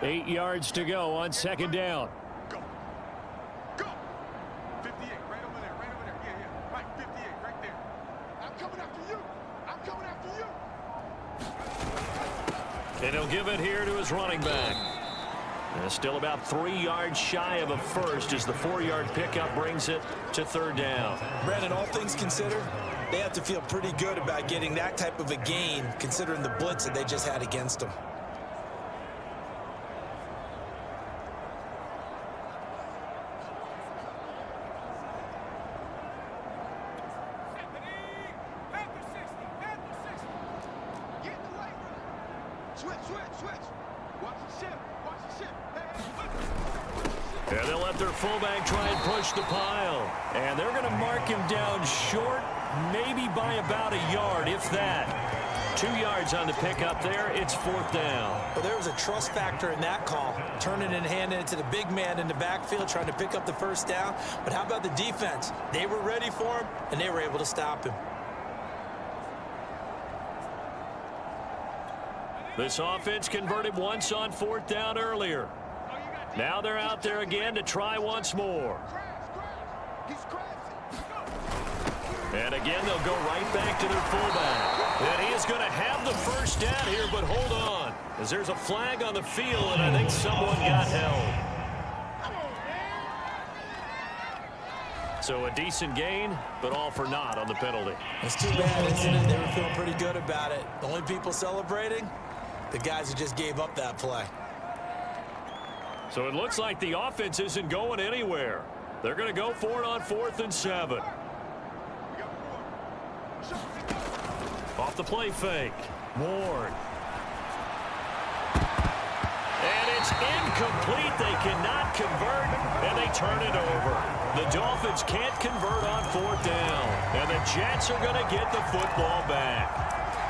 Eight yards to go on 2nd down. And he'll give it here to his running back. And still about 3 yards shy of a first as the 4-yard pickup brings it to 3rd down. Brandon, all things considered, they have to feel pretty good about getting that type of a gain considering the blitz that they just had against them. And they'll let their fullback try and push the pile. And they're going to mark him down short, maybe by about a yard, if that. 2 yards on the pickup there. It's 4th down. Well, there was a trust factor in that call. Turning and handing it to the big man in the backfield, trying to pick up the 1st down. But how about the defense? They were ready for him, and they were able to stop him. This offense converted once on 4th down earlier. Now they're out there again to try once more. And again, they'll go right back to their fullback. And he is going to have the 1st down here, but hold on, as there's a flag on the field, and I think someone got held. So a decent gain, but all for naught on the penalty. It's too bad, isn't it? They were feeling pretty good about it. The only people celebrating, the guys who just gave up that play. So it looks like the offense isn't going anywhere. They're going to go for it on 4th and 7. Off the play fake. Ward. And it's incomplete. They cannot convert, and they turn it over. The Dolphins can't convert on 4th down, and the Jets are going to get the football back.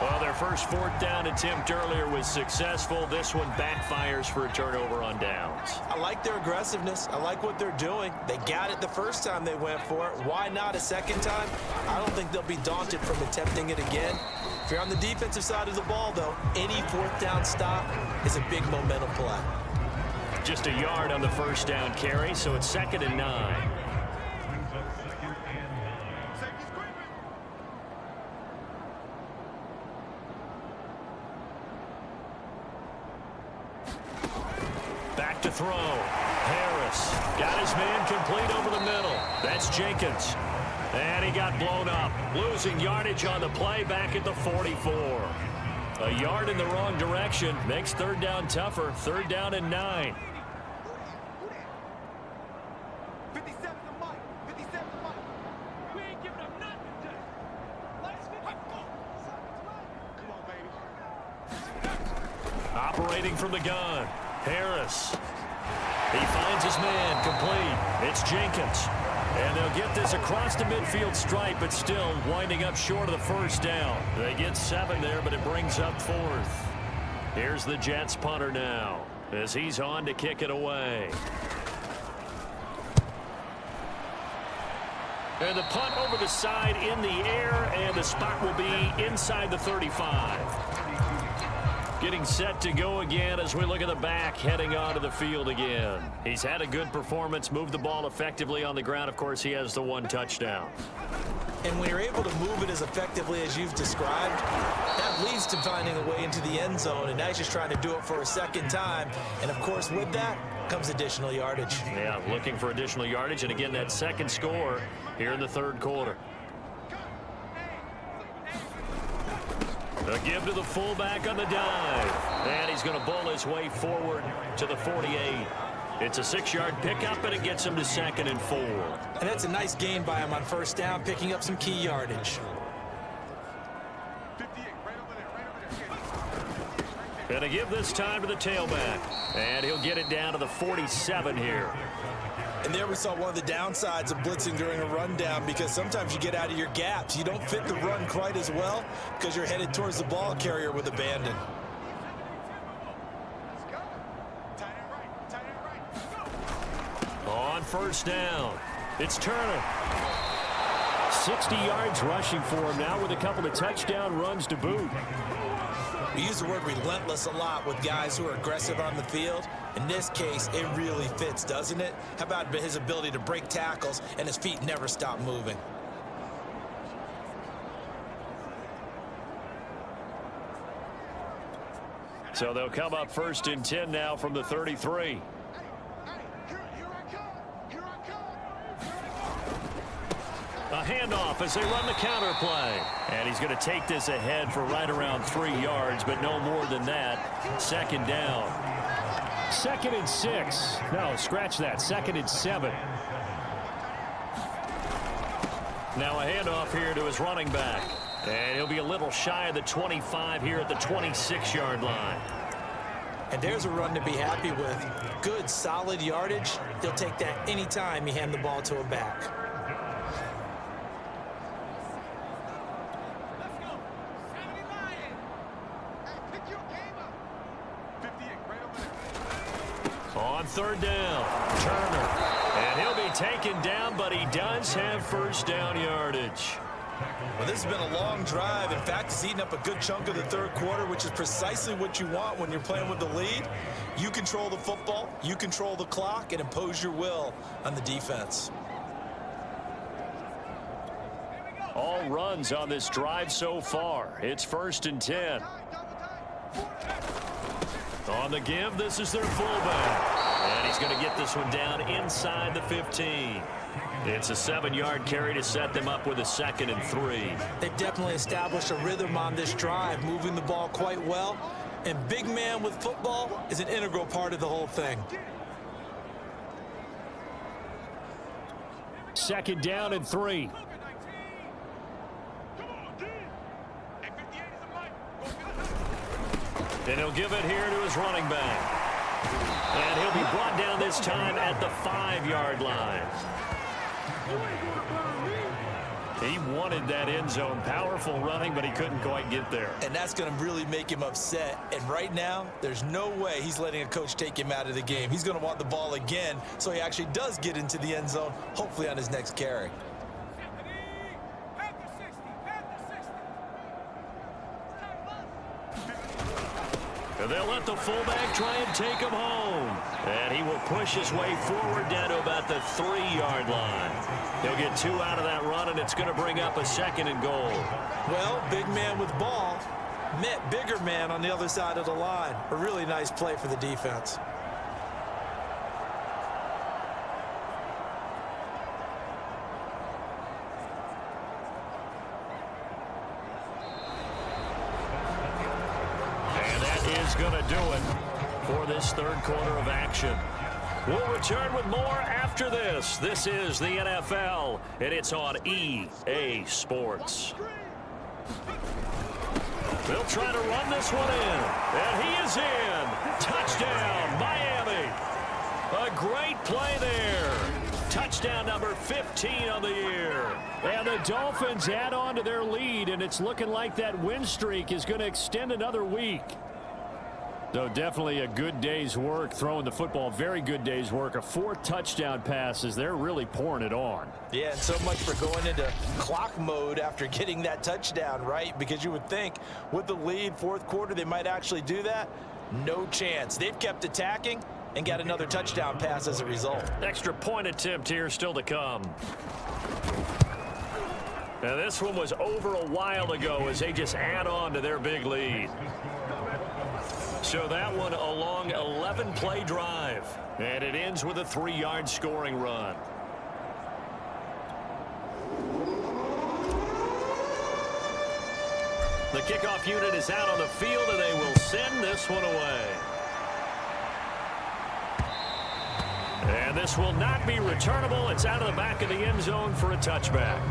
Well, their first 4th down attempt earlier was successful. This one backfires for a turnover on downs. I like their aggressiveness. I like what they're doing. They got it the first time they went for it. Why not a second time? I don't think they'll be daunted from attempting it again. If you're on the defensive side of the ball, though, any 4th down stop is a big momentum play. Just a yard on the 1st down carry, so it's 2nd and 9. Back to throw. Harris got his man complete over the middle. That's Jenkins. And he got blown up. Losing yardage on the play back at the 44. A yard in the wrong direction makes 3rd down tougher. 3rd down and 9. 57 to Mike. 57 to Mike. We ain't giving up nothing today. Let's go. Come on, baby. Operating from the gun. Harris. He finds his man complete. It's Jenkins. And they'll get this across the midfield stripe, but still winding up short of the first down. They get 7 there, but it brings up 4th. Here's the Jets punter now as he's on to kick it away. And the punt over the side in the air, and the spot will be inside the 35. Getting set to go again as we look at the back heading onto the field again. He's had a good performance, moved the ball effectively on the ground. Of course, he has the 1 touchdown. And when you're able to move it as effectively as you've described, that leads to finding a way into the end zone, and now he's just trying to do it for a second time. And, of course, with that comes additional yardage. Yeah, looking for additional yardage, and again, that second score here in the 3rd quarter. A give to the fullback on the dive. And he's going to bowl his way forward to the 48. It's a 6-yard pickup, and it gets him to 2nd and 4. And that's a nice gain by him on first down, picking up some key yardage. 58, right over there. And a give this time to the tailback. And he'll get it down to the 47 here. And there we saw one of the downsides of blitzing during a rundown, because sometimes you get out of your gaps. You don't fit the run quite as well because you're headed towards the ball carrier with abandon. Let's go. Tight end right. Tight end right. On first down, it's Turner. 60 yards rushing for him now with a couple of touchdown runs to boot. We use the word relentless a lot with guys who are aggressive on the field. In this case, it really fits, doesn't it? How about his ability to break tackles and his feet never stop moving? So they'll come up 1st and 10 now from the 33. Here I come. Here I come. A handoff as they run the counter play. And he's going to take this ahead for right around 3 yards, but no more than that. 2nd down. 2nd and 6. No, scratch that. 2nd and 7. Now a handoff here to his running back. And he'll be a little shy of the 25 here at the 26-yard line. And there's a run to be happy with. Good, solid yardage. He'll take that anytime you hand the ball to a back. Let's go. 79. Hey, pick your game up. 58, right over there. On 3rd down, Turner. And he'll be taken down, but he does have first down yardage. Well, this has been a long drive. In fact, it's eaten up a good chunk of the 3rd quarter, which is precisely what you want when you're playing with the lead. You control the football, you control the clock, and impose your will on the defense. All runs on this drive so far. It's 1st and 10. On the give, this is their fullback. And he's going to get this one down inside the 15. It's a 7-yard carry to set them up with a 2nd and 3. They've definitely established a rhythm on this drive, moving the ball quite well. And big man with football is an integral part of the whole thing. 2nd down and 3. And he'll give it here to his running back. And he'll be brought down this time at the 5-yard line. He wanted that end zone. Powerful running, but he couldn't quite get there. And that's going to really make him upset. And right now, there's no way he's letting a coach take him out of the game. He's going to want the ball again, so he actually does get into the end zone, hopefully on his next carry. And they'll let the fullback try and take him home. And he will push his way forward down to about the 3-yard line. He'll get 2 out of that run, and it's going to bring up a 2nd and goal. Well, big man with ball met bigger man on the other side of the line. A really nice play for the defense. Going to do it for this 3rd quarter of action. We'll return with more after this. This is the NFL, and it's on EA Sports. They'll try to run this one in, and he is in. Touchdown, Miami. A great play there. Touchdown number 15 on the year. And the Dolphins add on to their lead, and it's looking like that win streak is going to extend another week. So definitely a good day's work throwing the football. Very good day's work. 4 touchdown passes. They're really pouring it on. Yeah, and so much for going into clock mode after getting that touchdown, right? Because you would think with the lead, fourth quarter, they might actually do that. No chance. They've kept attacking and got another touchdown pass as a result. Extra point attempt here still to come. Now this one was over a while ago as they just add on to their big lead. So that one a long 11-play drive. And it ends with a 3-yard scoring run. The kickoff unit is out on the field, and they will send this one away. And this will not be returnable. It's out of the back of the end zone for a touchback.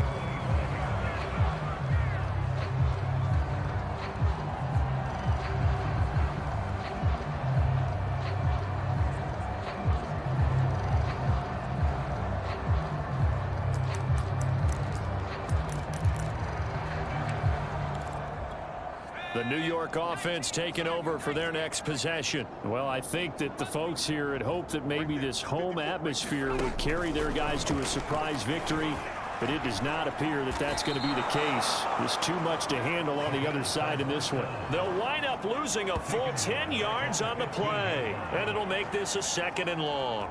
The New York offense taking over for their next possession. Well, I think that the folks here had hoped that maybe this home atmosphere would carry their guys to a surprise victory, but it does not appear that that's going to be the case. There's too much to handle on the other side in this one. They'll wind up losing a full 10 yards on the play, and it'll make this a 2nd and long.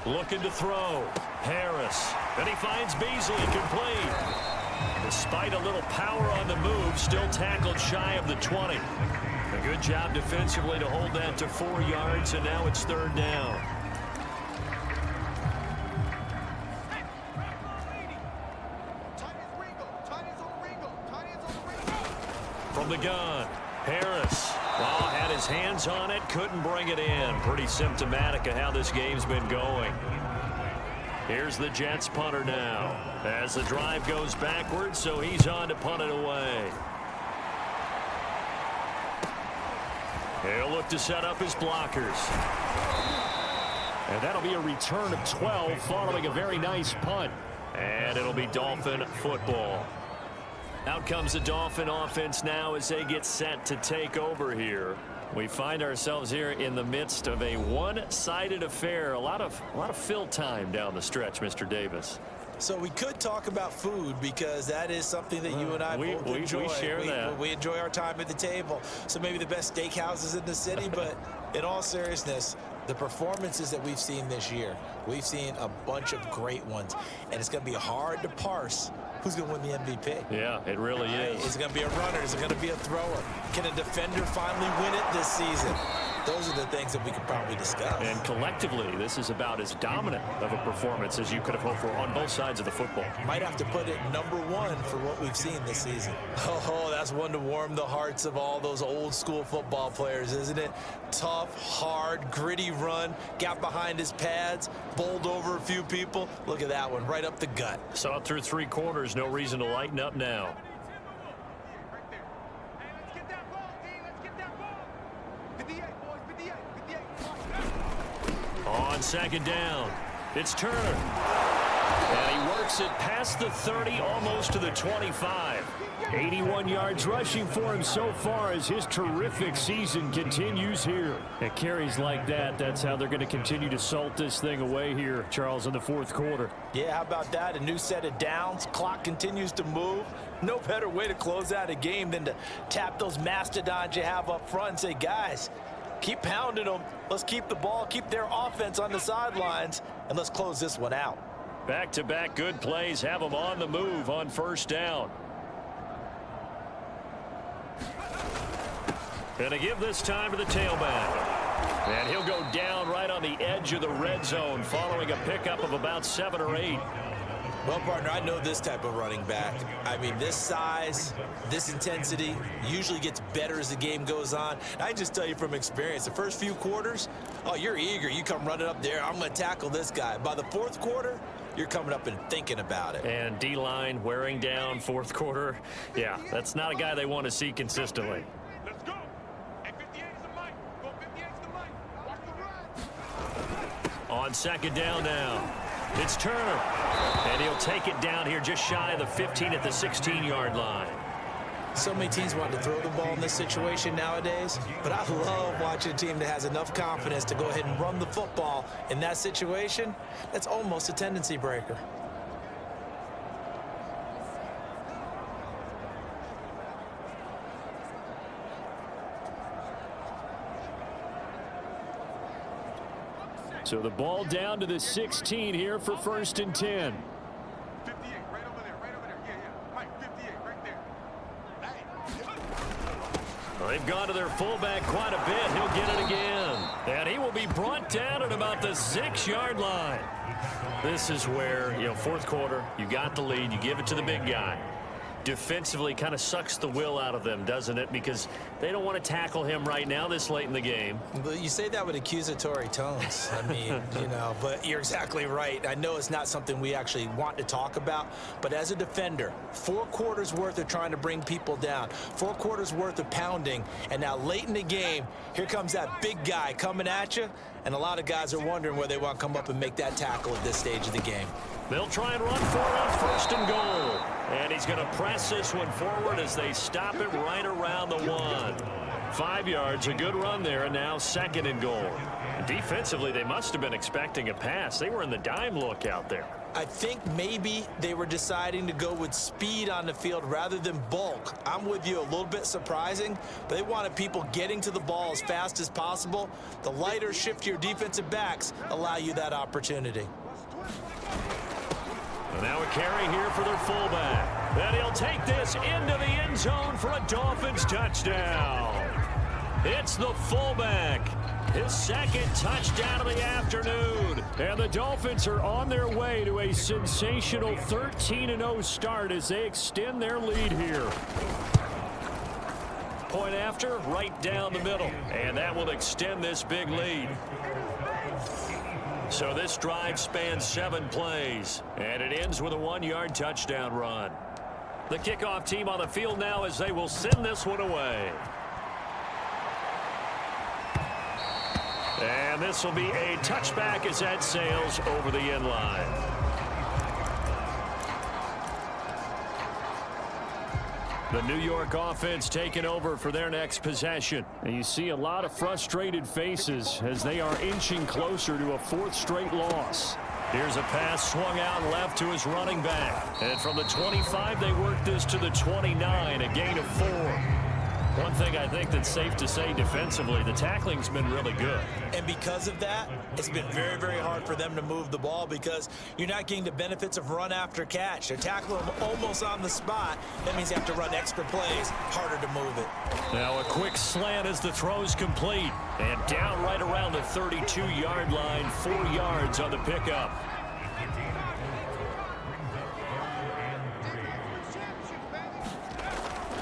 Looking to throw. Harris. And he finds Beasley complete. Despite a little power on the move, still tackled shy of the 20. A good job defensively to hold that to 4 yards, and now it's 3rd down. From the gun, Harris. Well, had his hands on it, couldn't bring it in. Pretty symptomatic of how this game's been going. Here's the Jets punter now. As the drive goes backwards, so he's on to punt it away. He'll look to set up his blockers. And that'll be a return of 12 following a very nice punt. And it'll be Dolphin football. Out comes the Dolphin offense now as they get set to take over here. We find ourselves here in the midst of a one-sided affair. A lot of fill time down the stretch, Mr. Davis. So we could talk about food because that is something that you and I both enjoy. We share that. We enjoy our time at the table. So maybe the best steakhouses in the city, but in all seriousness, the performances that we've seen this year, we've seen a bunch of great ones, and it's going to be hard to parse who's going to win the MVP. Yeah, it really is. Is it going to be a runner? Is it going to be a thrower? Can a defender finally win it this season? Those are the things that we could probably discuss. And collectively, this is about as dominant of a performance as you could have hoped for on both sides of the football. Might have to put it #1 for what we've seen this season. Oh, that's one to warm the hearts of all those old school football players, isn't it? Tough, hard, gritty run, got behind his pads, bowled over a few people. Look at that one, right up the gut. Saw it through 3 quarters, no reason to lighten up now. On 2nd down, it's Turner. And he works it past the 30, almost to the 25. 81 yards rushing for him so far as his terrific season continues here. At carries like that, that's how they're going to continue to salt this thing away here, Charles, in the 4th quarter. Yeah, how about that? A new set of downs. Clock continues to move. No better way to close out a game than to tap those mastodons you have up front and say, guys, keep pounding them. Let's keep the ball, keep their offense on the sidelines, and let's close this one out. Back-to-back good plays have them on the move on 1st down. And to give this time to the tailback. And he'll go down right on the edge of the red zone following a pickup of about 7 or 8. Well, partner, I know this type of running back. I mean, this size, this intensity usually gets better as the game goes on. I just tell you from experience, the first few quarters, oh, you're eager. You come running up there. I'm going to tackle this guy. By the 4th quarter, you're coming up and thinking about it. And D-line wearing down fourth quarter. Yeah, that's not a guy they want to see consistently. Let's go. Hey, 58 is the mic. Go 58 is the mic. Watch the run. On second down now, it's Turner. And he'll take it down here just shy of the 15 at the 16-yard line. So many teams want to throw the ball in this situation nowadays, but I love watching a team that has enough confidence to go ahead and run the football in that situation. That's almost a tendency breaker. So the ball down to the 16 here for 1st and 10. 58, right over there, right over there. Yeah. Mike, 58, right there. Well, they've gone to their fullback quite a bit. He'll get it again. And he will be brought down at about the 6-yard line. This is where, fourth quarter, you got the lead, you give it to the big guy. Defensively kind of sucks the will out of them, doesn't it? Because they don't want to tackle him right now this late in the game. But you say that with accusatory tones. I mean, but you're exactly right. I know it's not something we actually want to talk about, but as a defender, 4 quarters worth of trying to bring people down, 4 quarters worth of pounding, and now late in the game, here comes that big guy coming at you, and a lot of guys are wondering where they want to come up and make that tackle at this stage of the game. They'll try and run for it on 1st and goal. And he's going to press this one forward as they stop it right around the 1. 5 yards, a good run there, and now 2nd and goal. Defensively, they must have been expecting a pass. They were in the dime look out there. I think maybe they were deciding to go with speed on the field rather than bulk. I'm with you, a little bit surprising, but they wanted people getting to the ball as fast as possible. The lighter, shiftier defensive backs allow you that opportunity. And now a carry here for their fullback. And he'll take this into the end zone for a Dolphins touchdown. It's the fullback. His 2nd touchdown of the afternoon. And the Dolphins are on their way to a sensational 13-0 start as they extend their lead here. Point after, right down the middle. And that will extend this big lead. So this drive spans 7 plays, and it ends with a 1-yard touchdown run. The kickoff team on the field now as they will send this one away. And this will be a touchback as that sails over the end line. The New York offense taking over for their next possession. And you see a lot of frustrated faces as they are inching closer to a 4th straight loss. Here's a pass swung out left to his running back. And from the 25, they work this to the 29, a gain of 4. One thing I think that's safe to say defensively, the tackling's been really good. And because of that, it's been very, very hard for them to move the ball because you're not getting the benefits of run after catch. They're tackling them almost on the spot. That means you have to run extra plays, harder to move it. Now a quick slant as the throw's complete. And down right around the 32-yard line, 4 yards on the pickup.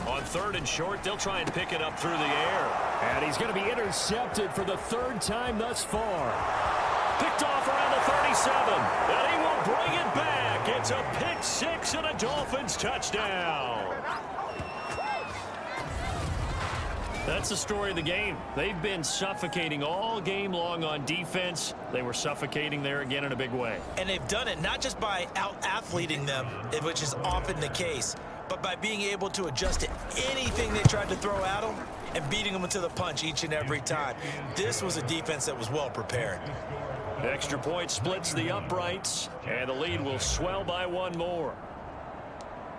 On 3rd and short, they'll try and pick it up through the air. And he's going to be intercepted for the 3rd time thus far. Picked off around the 37. And he will bring it back. It's a pick 6 and a Dolphins touchdown. That's the story of the game. They've been suffocating all game long on defense. They were suffocating there again in a big way. And they've done it not just by out-athleting them, which is often the case, but by being able to adjust to anything they tried to throw at them and beating them to the punch each and every time. This was a defense that was well prepared. Extra point splits the uprights, and the lead will swell by 1 more.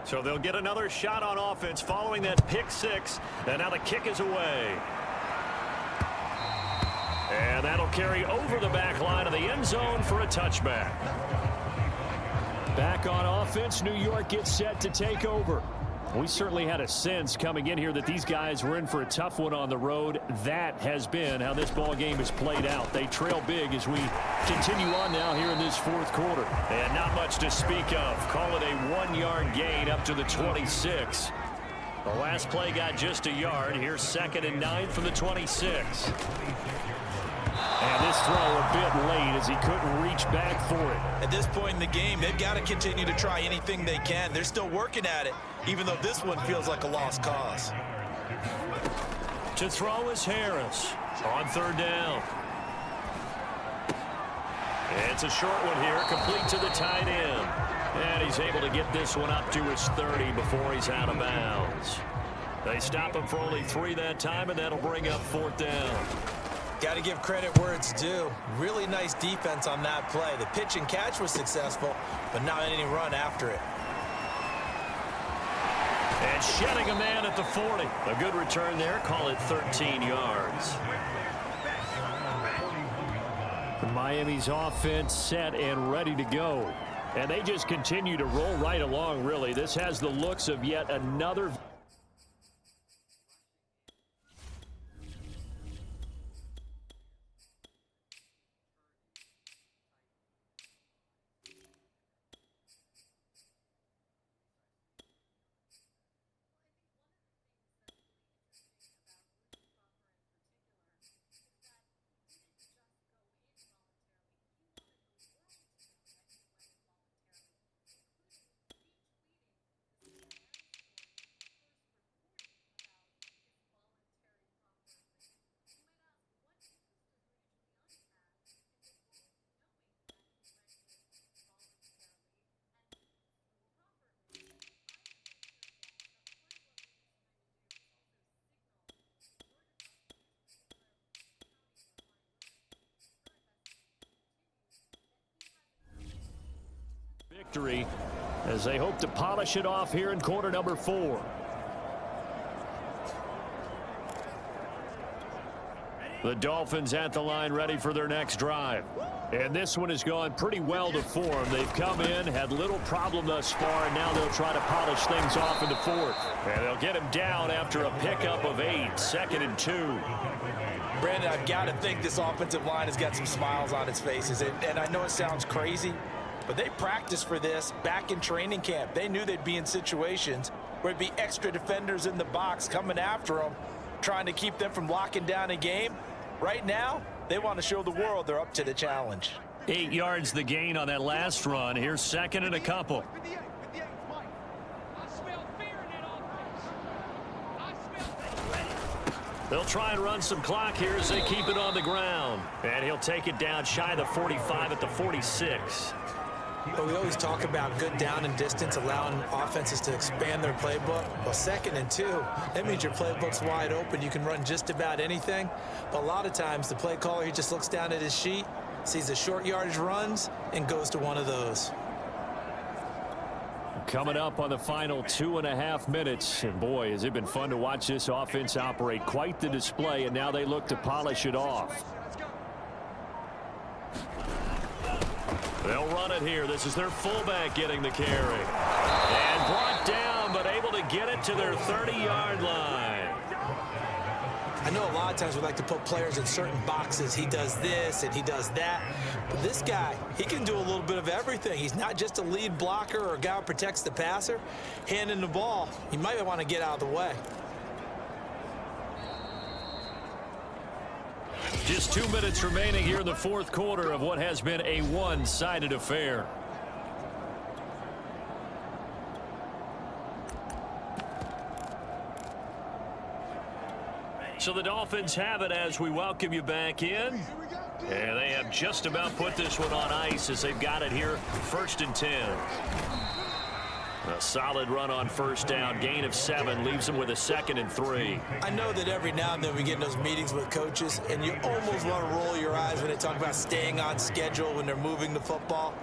So they'll get another shot on offense following that pick 6, and now the kick is away. And that'll carry over the back line of the end zone for a touchback. Back on offense, New York gets set to take over. We certainly had a sense coming in here that these guys were in for a tough one on the road. That has been how this ball game has played out. They trail big as we continue on now here in this 4th quarter. And not much to speak of. Call it a 1-yard gain up to the 26. The last play got just a yard. Here's 2nd and 9 from the 26. And this throw a bit late as he couldn't reach back for it. At this point in the game, they've got to continue to try anything they can. They're still working at it, even though this one feels like a lost cause. To throw is Harris on third down. It's a short one here, complete to the tight end. And he's able to get this one up to his 30 before he's out of bounds. They stop him for only 3 that time, and that'll bring up fourth down. Got to give credit where it's due. Really nice defense on that play. The pitch and catch was successful, but not any run after it. And shedding a man at the 40. A good return there. Call it 13 yards. Miami's offense set and ready to go. And they just continue to roll right along, really. This has the looks of yet another... victory as they hope to polish it off here in quarter number 4. The Dolphins at the line ready for their next drive. And this one has gone pretty well to form. They've come in, had little problem thus far, and now they'll try to polish things off in the fourth. And they'll get him down after a pickup of 8, 2nd and 2. Brandon, I've got to think this offensive line has got some smiles on its faces. And I know it sounds crazy, but they practiced for this back in training camp. They knew they'd be in situations where it'd be extra defenders in the box coming after them, trying to keep them from locking down a game. Right now, they want to show the world they're up to the challenge. 8 yards the gain on that last run. Here's 2nd and a couple. They'll try and run some clock here as they keep it on the ground. And he'll take it down shy of the 45 at the 46. But we always talk about good down and distance, allowing offenses to expand their playbook. Well, 2nd and 2, that means your playbook's wide open. You can run just about anything. But a lot of times, the play caller, he just looks down at his sheet, sees the short yardage runs, and goes to one of those. Coming up on the final 2.5 minutes. And boy, has it been fun to watch this offense operate. Quite the display, and now they look to polish it off. They'll run it here. This is their fullback getting the carry. And brought down, but able to get it to their 30-yard line. I know a lot of times we like to put players in certain boxes. He does this and he does that. But this guy, he can do a little bit of everything. He's not just a lead blocker or a guy who protects the passer. Handing the ball, he might want to get out of the way. Just 2 minutes remaining here in the fourth quarter of what has been a one-sided affair. So the Dolphins have it as we welcome you back in. And they have just about put this one on ice as they've got it here, 1st and 10. A solid run on first down, gain of 7, leaves them with a 2nd and 3. I know that every now and then we get in those meetings with coaches, and you almost want to roll your eyes when they talk about staying on schedule when they're moving the football.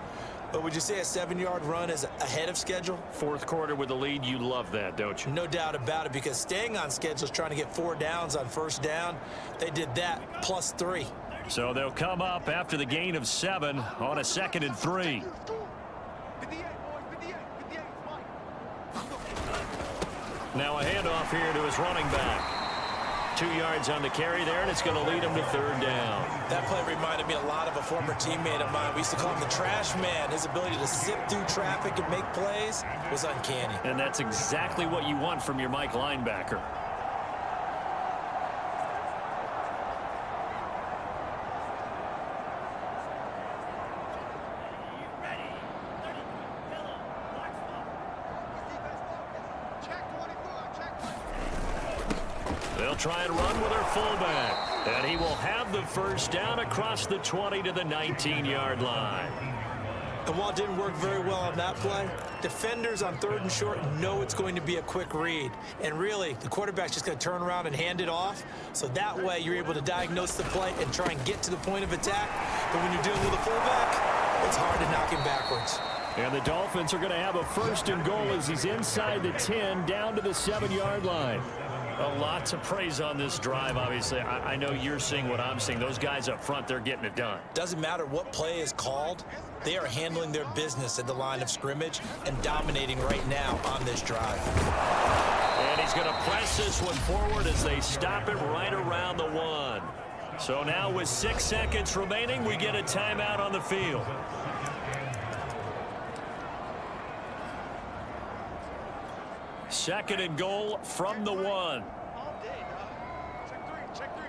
But would you say a 7-yard run is ahead of schedule? Fourth quarter with the lead, you love that, don't you? No doubt about it, because staying on schedule is trying to get 4 downs on first down. They did that plus 3. So they'll come up after the gain of 7 on a 2nd and 3. Now a handoff here to his running back. 2 yards on the carry there, and it's going to lead him to 3rd down. That play reminded me a lot of a former teammate of mine. We used to call him the trash man. His ability to zip through traffic and make plays was uncanny. And that's exactly what you want from your Mike linebacker. They'll try and run with their fullback. And he will have the first down across the 20 to the 19-yard line. And while it didn't work very well on that play, defenders on 3rd and short know it's going to be a quick read. And really, the quarterback's just going to turn around and hand it off. So that way, you're able to diagnose the play and try and get to the point of attack. But when you're dealing with a fullback, it's hard to knock him backwards. And the Dolphins are going to have a 1st and goal as he's inside the 10, down to the 7-yard line. A lot to praise on this drive, obviously. I know you're seeing what I'm seeing. Those guys up front, they're getting it done. Doesn't matter what play is called. They are handling their business at the line of scrimmage and dominating right now on this drive. And he's going to press this one forward as they stop it right around the 1. So now with 6 seconds remaining, we get a timeout on the field. Second and goal from the 1. All day, dog. Check three.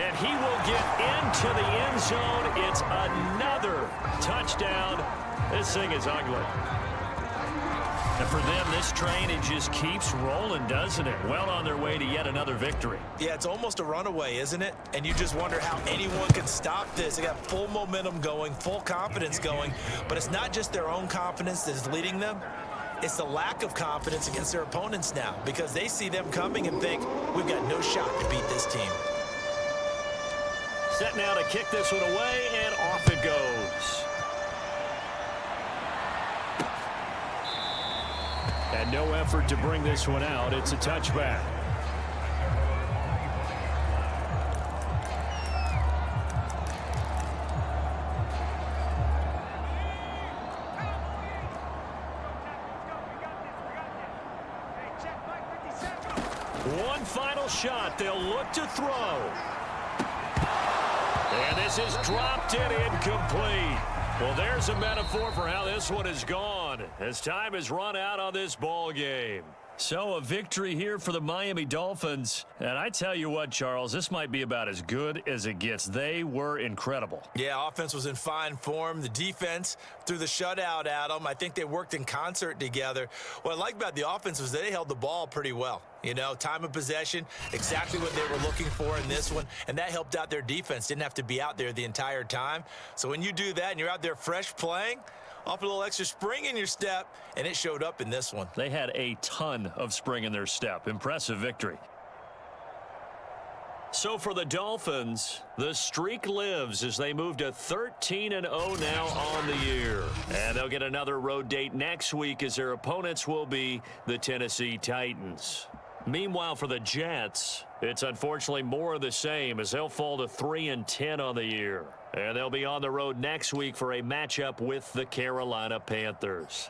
And he will get into the end zone. It's another touchdown. This thing is ugly. And for them, this train, it just keeps rolling, doesn't it? Well on their way to yet another victory. Yeah, it's almost a runaway, isn't it? And you just wonder how anyone can stop this. They got full momentum going, full confidence going. But it's not just their own confidence that is leading them. It's the lack of confidence against their opponents now, because they see them coming and think, we've got no shot to beat this team. Set now to kick this one away, and off it goes. And no effort to bring this one out. It's a touchback. One final shot. They'll look to throw. And this is dropped and incomplete. Well, there's a metaphor for how this one is gone as time has run out on this ball game. So a victory here for the Miami Dolphins. And I tell you what, Charles, this might be about as good as it gets. They were incredible. Yeah, offense was in fine form. The defense threw the shutout at them. I think they worked in concert together. What I like about the offense was they held the ball pretty well. You know, time of possession, exactly what they were looking for in this one. And that helped out their defense. Didn't have to be out there the entire time. So when you do that and you're out there fresh playing, off a little extra spring in your step, and it showed up in this one. They had a ton of spring in their step. Impressive victory. So for the Dolphins, the streak lives as they move to 13-0 now on the year. And they'll get another road date next week as their opponents will be the Tennessee Titans. Meanwhile, for the Jets, it's unfortunately more of the same as they'll fall to 3-10 on the year. And they'll be on the road next week for a matchup with the Carolina Panthers.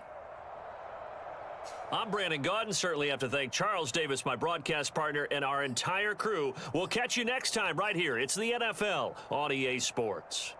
I'm Brandon Gaudin. Certainly have to thank Charles Davis, my broadcast partner, and our entire crew. We'll catch you next time right here. It's the NFL on EA Sports.